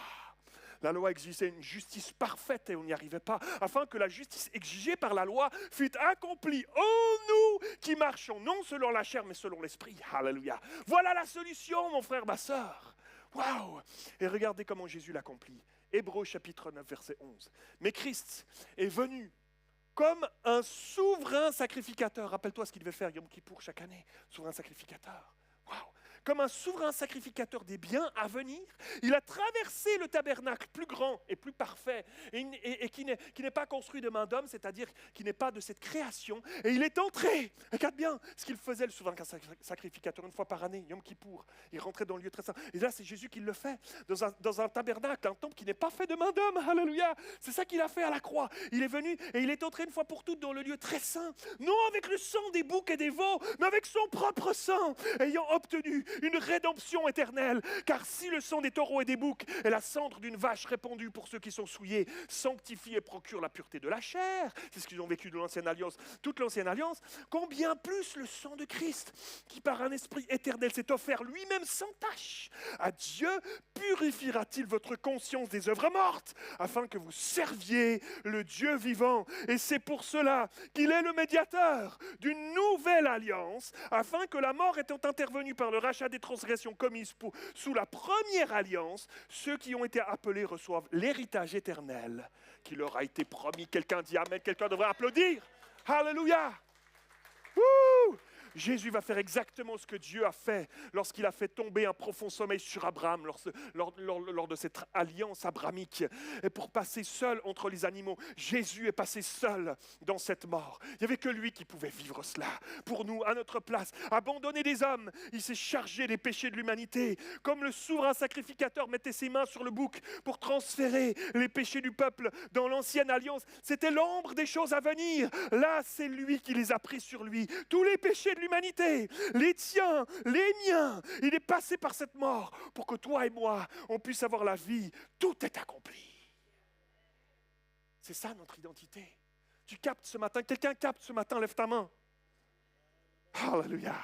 S1: exigeait une justice parfaite et on n'y arrivait pas, afin que la justice exigée par la loi fût accomplie en nous qui marchons non selon la chair mais selon l'esprit. Alléluia. Voilà la solution, mon frère, ma sœur. Waouh! Et regardez comment Jésus l'accomplit. Hébreux chapitre 9, verset 11. Mais Christ est venu comme un souverain sacrificateur. Rappelle-toi ce qu'il devait faire Yom Kippour chaque année. Souverain sacrificateur. Waouh! Comme un souverain sacrificateur des biens à venir, il a traversé le tabernacle plus grand et plus parfait, et qui n'est pas construit de main d'homme, c'est-à-dire qui n'est pas de cette création, et il est entré. Regarde bien ce qu'il faisait, le souverain sacrificateur, une fois par année, Yom Kippour. Il rentrait dans le lieu très saint. Et là, c'est Jésus qui le fait, dans un tabernacle, un temple qui n'est pas fait de main d'homme. Alléluia. C'est ça qu'il a fait à la croix. Il est venu et il est entré une fois pour toutes dans le lieu très saint, non avec le sang des boucs et des veaux, mais avec son propre sang, ayant obtenu une rédemption éternelle. Car si le sang des taureaux et des boucs est la cendre d'une vache répandue pour ceux qui sont souillés, sanctifie et procure la pureté de la chair, c'est ce qu'ils ont vécu de l'ancienne alliance, toute l'ancienne alliance, combien plus le sang de Christ, qui par un esprit éternel s'est offert lui-même sans tache à Dieu, purifiera-t-il votre conscience des œuvres mortes, afin que vous serviez le Dieu vivant. Et c'est pour cela qu'il est le médiateur d'une nouvelle alliance, afin que la mort étant intervenue par le rachat des transgressions commises sous la première alliance, ceux qui ont été appelés reçoivent l'héritage éternel qui leur a été promis. Quelqu'un dit Amen, quelqu'un devrait applaudir. Alléluia. Wouh! Jésus va faire exactement ce que Dieu a fait lorsqu'il a fait tomber un profond sommeil sur Abraham lors de cette alliance abrahamique. Et pour passer seul entre les animaux, Jésus est passé seul dans cette mort. Il n'y avait que lui qui pouvait vivre cela. Pour nous, à notre place, abandonné des hommes, il s'est chargé des péchés de l'humanité. Comme le souverain sacrificateur mettait ses mains sur le bouc pour transférer les péchés du peuple dans l'ancienne alliance, c'était l'ombre des choses à venir. Là, c'est lui qui les a pris sur lui. Tous les péchés de l'humanité, les tiens, les miens, il est passé par cette mort pour que toi et moi, on puisse avoir la vie. Tout est accompli. C'est ça notre identité. Tu captes ce matin, quelqu'un capte ce matin, lève ta main. Alléluia.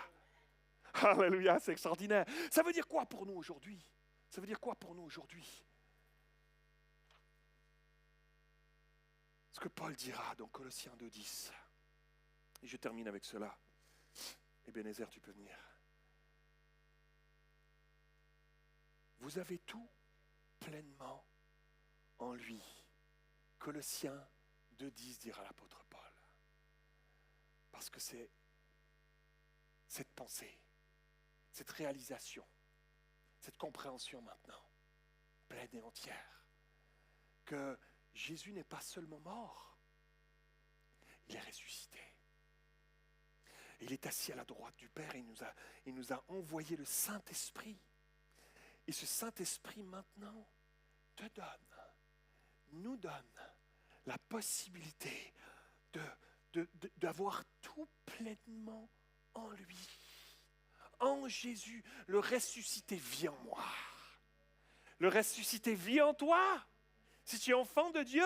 S1: Alléluia, c'est extraordinaire. Ça veut dire quoi pour nous aujourd'hui? Ça veut dire quoi pour nous aujourd'hui? Ce que Paul dira dans Colossiens 2,10. Et je termine avec cela. Ebenezer, tu peux venir. Vous avez tout pleinement en lui. Colossiens 2,10 dira l'apôtre Paul. Parce que c'est cette pensée, cette réalisation, cette compréhension maintenant, pleine et entière, que Jésus n'est pas seulement mort, il est ressuscité. Il est assis à la droite du Père et il nous a envoyé le Saint-Esprit. Et ce Saint-Esprit maintenant nous donne la possibilité d'avoir tout pleinement en lui. En Jésus, le ressuscité vit en moi. Le ressuscité vit en toi. Si tu es enfant de Dieu,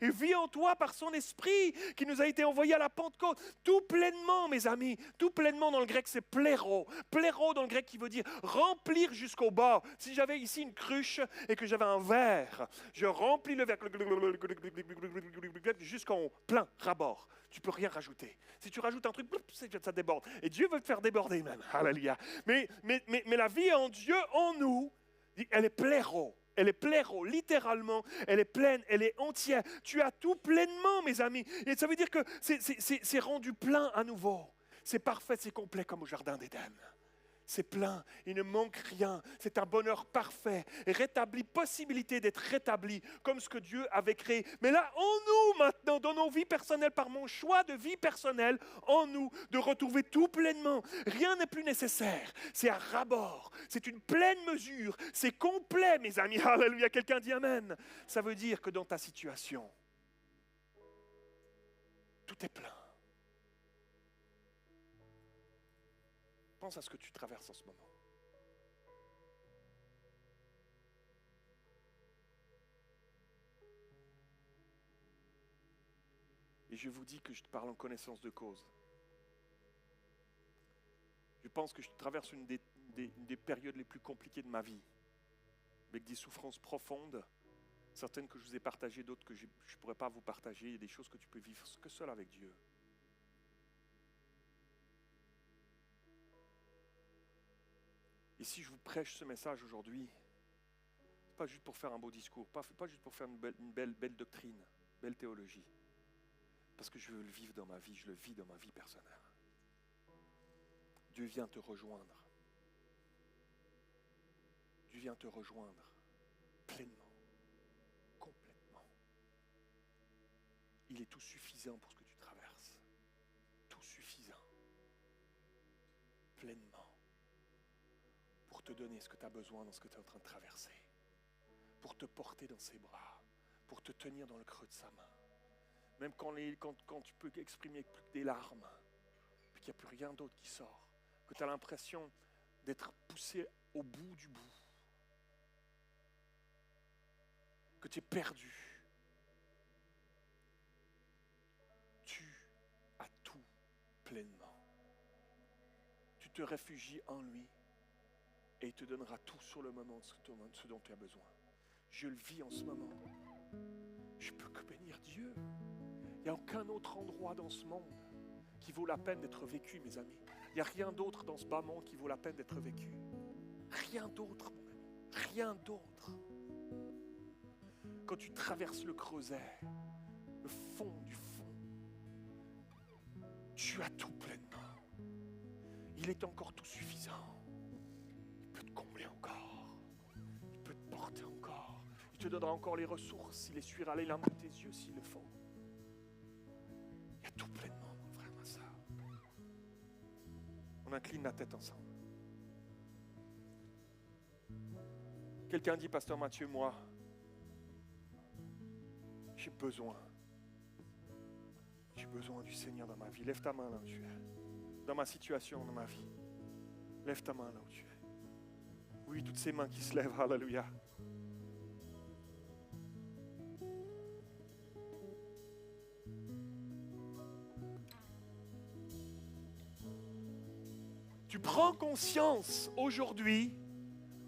S1: il vit en toi par son esprit qui nous a été envoyé à la Pentecôte. Tout pleinement, mes amis, tout pleinement dans le grec, c'est pléro. Pléro dans le grec qui veut dire remplir jusqu'au bord. Si j'avais ici une cruche et que j'avais un verre, je remplis le verre jusqu'en haut, plein, ras-bord. Tu ne peux rien rajouter. Si tu rajoutes un truc, ça déborde. Et Dieu veut te faire déborder même. Alléluia. Mais la vie en Dieu, en nous, elle est pléro. Elle est pléro, littéralement, elle est pleine, elle est entière. Tu as tout pleinement, mes amis. Et ça veut dire que c'est rendu plein à nouveau. C'est parfait, c'est complet comme au jardin d'Éden. C'est plein, il ne manque rien. C'est un bonheur parfait et rétabli, possibilité d'être rétabli comme ce que Dieu avait créé. Mais là, en nous maintenant, dans nos vies personnelles, par mon choix de vie personnelle, en nous, de retrouver tout pleinement. Rien n'est plus nécessaire. C'est à ras-bord. C'est une pleine mesure. C'est complet, mes amis. Alléluia, quelqu'un dit Amen. Ça veut dire que dans ta situation, tout est plein. Pense à ce que tu traverses en ce moment. Et je vous dis que je te parle en connaissance de cause. Je pense que je traverse une des périodes les plus compliquées de ma vie, avec des souffrances profondes, certaines que je vous ai partagées, d'autres que je ne pourrais pas vous partager. Il y a des choses que tu peux vivre que seul avec Dieu. Et si je vous prêche ce message aujourd'hui, ce n'est pas juste pour faire un beau discours, pas juste pour faire une belle doctrine, belle théologie, parce que je veux le vivre dans ma vie, je le vis dans ma vie personnelle. Dieu vient te rejoindre. Dieu vient te rejoindre pleinement, complètement. Il est tout suffisant pour ce que tu traverses. Tout suffisant. Pleinement. Pour te donner ce que tu as besoin dans ce que tu es en train de traverser. Pour te porter dans ses bras. Pour te tenir dans le creux de sa main. Même quand tu peux exprimer plus que des larmes, puis qu'il n'y a plus rien d'autre qui sort, que tu as l'impression d'être poussé au bout du bout, que tu es perdu. Tu as tout pleinement. Tu te réfugies en lui. Et il te donnera tout sur le moment, ce dont tu as besoin. Je le vis en ce moment. Je ne peux que bénir Dieu. Il n'y a aucun autre endroit dans ce monde qui vaut la peine d'être vécu, mes amis. Il n'y a rien d'autre dans ce bas monde qui vaut la peine d'être vécu. Rien d'autre, mon ami. Rien d'autre. Quand tu traverses le creuset, le fond du fond, tu as tout pleinement. Il est encore tout suffisant. Il peut te combler encore. Il peut te porter encore. Il te donnera encore les ressources. Il essuiera les larmes de tes yeux s'il le faut. Il y a tout pleinement, mon frère, ma soeur. On incline la tête ensemble. Quelqu'un dit, Pasteur Mathieu, moi, j'ai besoin du Seigneur dans ma vie. Lève ta main là où tu es. Dans ma situation, dans ma vie. Lève ta main là où tu es. Oui, toutes ces mains qui se lèvent, alléluia. Tu prends conscience aujourd'hui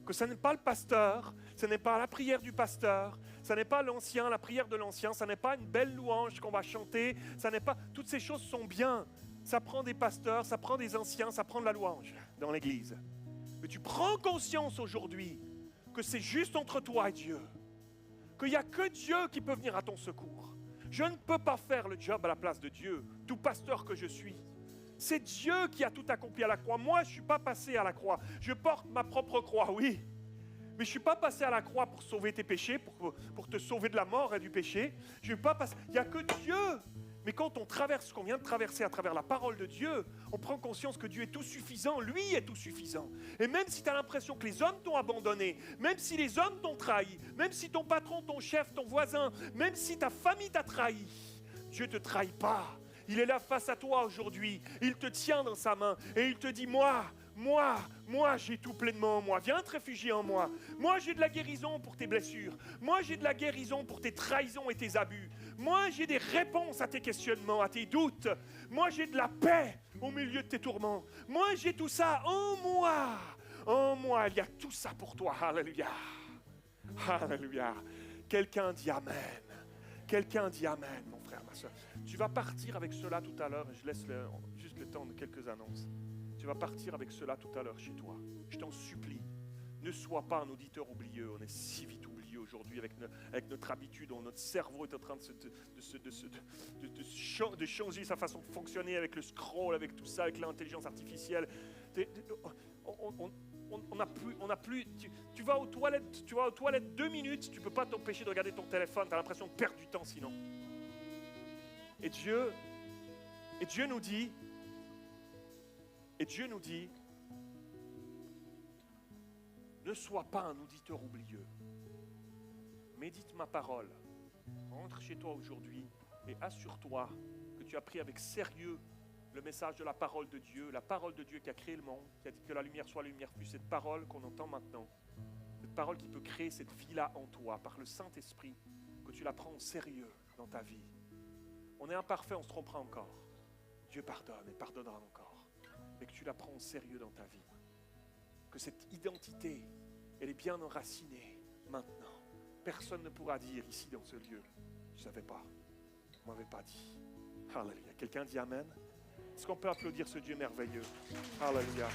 S1: que ce n'est pas le pasteur, ce n'est pas la prière du pasteur, ce n'est pas la prière de l'ancien, ce n'est pas une belle louange qu'on va chanter, ça n'est pas, toutes ces choses sont bien, Ça prend des pasteurs, ça prend des anciens, ça prend de la louange dans l'église. Mais tu prends conscience aujourd'hui que c'est juste entre toi et Dieu. Qu'il n'y a que Dieu qui peut venir à ton secours. Je ne peux pas faire le job à la place de Dieu, tout pasteur que je suis. C'est Dieu qui a tout accompli à la croix. Moi, je ne suis pas passé à la croix. Je porte ma propre croix, oui. Mais je ne suis pas passé à la croix pour sauver tes péchés, pour te sauver de la mort et du péché. Je ne suis pas passé. Il n'y a que Dieu. Mais quand on traverse ce qu'on vient de traverser à travers la parole de Dieu, on prend conscience que Dieu est tout suffisant, lui est tout suffisant. Et même si tu as l'impression que les hommes t'ont abandonné, même si les hommes t'ont trahi, même si ton patron, ton chef, ton voisin, même si ta famille t'a trahi, Dieu ne te trahit pas. Il est là face à toi aujourd'hui, il te tient dans sa main et il te dit, moi, j'ai tout pleinement en moi. Viens te réfugier en moi. Moi, j'ai de la guérison pour tes blessures. Moi, j'ai de la guérison pour tes trahisons et tes abus. Moi, j'ai des réponses à tes questionnements, à tes doutes. Moi, j'ai de la paix au milieu de tes tourments. Moi, j'ai tout ça en moi. En moi, il y a tout ça pour toi. Alléluia. Alléluia. Quelqu'un dit Amen. Quelqu'un dit Amen, mon frère, ma soeur. Tu vas partir avec cela tout à l'heure. Je laisse juste le temps de quelques annonces. Tu vas partir avec cela tout à l'heure chez toi. Je t'en supplie. Ne sois pas un auditeur oublieux. On est si vite oublieux aujourd'hui avec notre habitude. Notre cerveau est en train de changer sa façon de fonctionner avec le scroll, avec tout ça, avec l'intelligence artificielle. On n'a plus. Tu vas aux toilettes 2 minutes, tu ne peux pas t'empêcher de regarder ton téléphone. Tu as l'impression de perdre du temps sinon. Et Dieu nous dit, ne sois pas un auditeur oublieux. Médite ma parole. Rentre chez toi aujourd'hui et assure-toi que tu as pris avec sérieux le message de la parole de Dieu qui a créé le monde, qui a dit que la lumière soit la lumière fut, cette parole qu'on entend maintenant, cette parole qui peut créer cette vie-là en toi par le Saint-Esprit, que tu la prends au sérieux dans ta vie. On est imparfait, on se trompera encore. Dieu pardonne et pardonnera encore. Mais que tu la prends au sérieux dans ta vie. Que cette identité, elle est bien enracinée maintenant. Personne ne pourra dire ici dans ce lieu, je ne savais pas, on ne m'avait pas dit. Alléluia. Quelqu'un dit Amen? Est-ce qu'on peut applaudir ce Dieu merveilleux? Alléluia.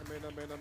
S1: Amen, amen, amen.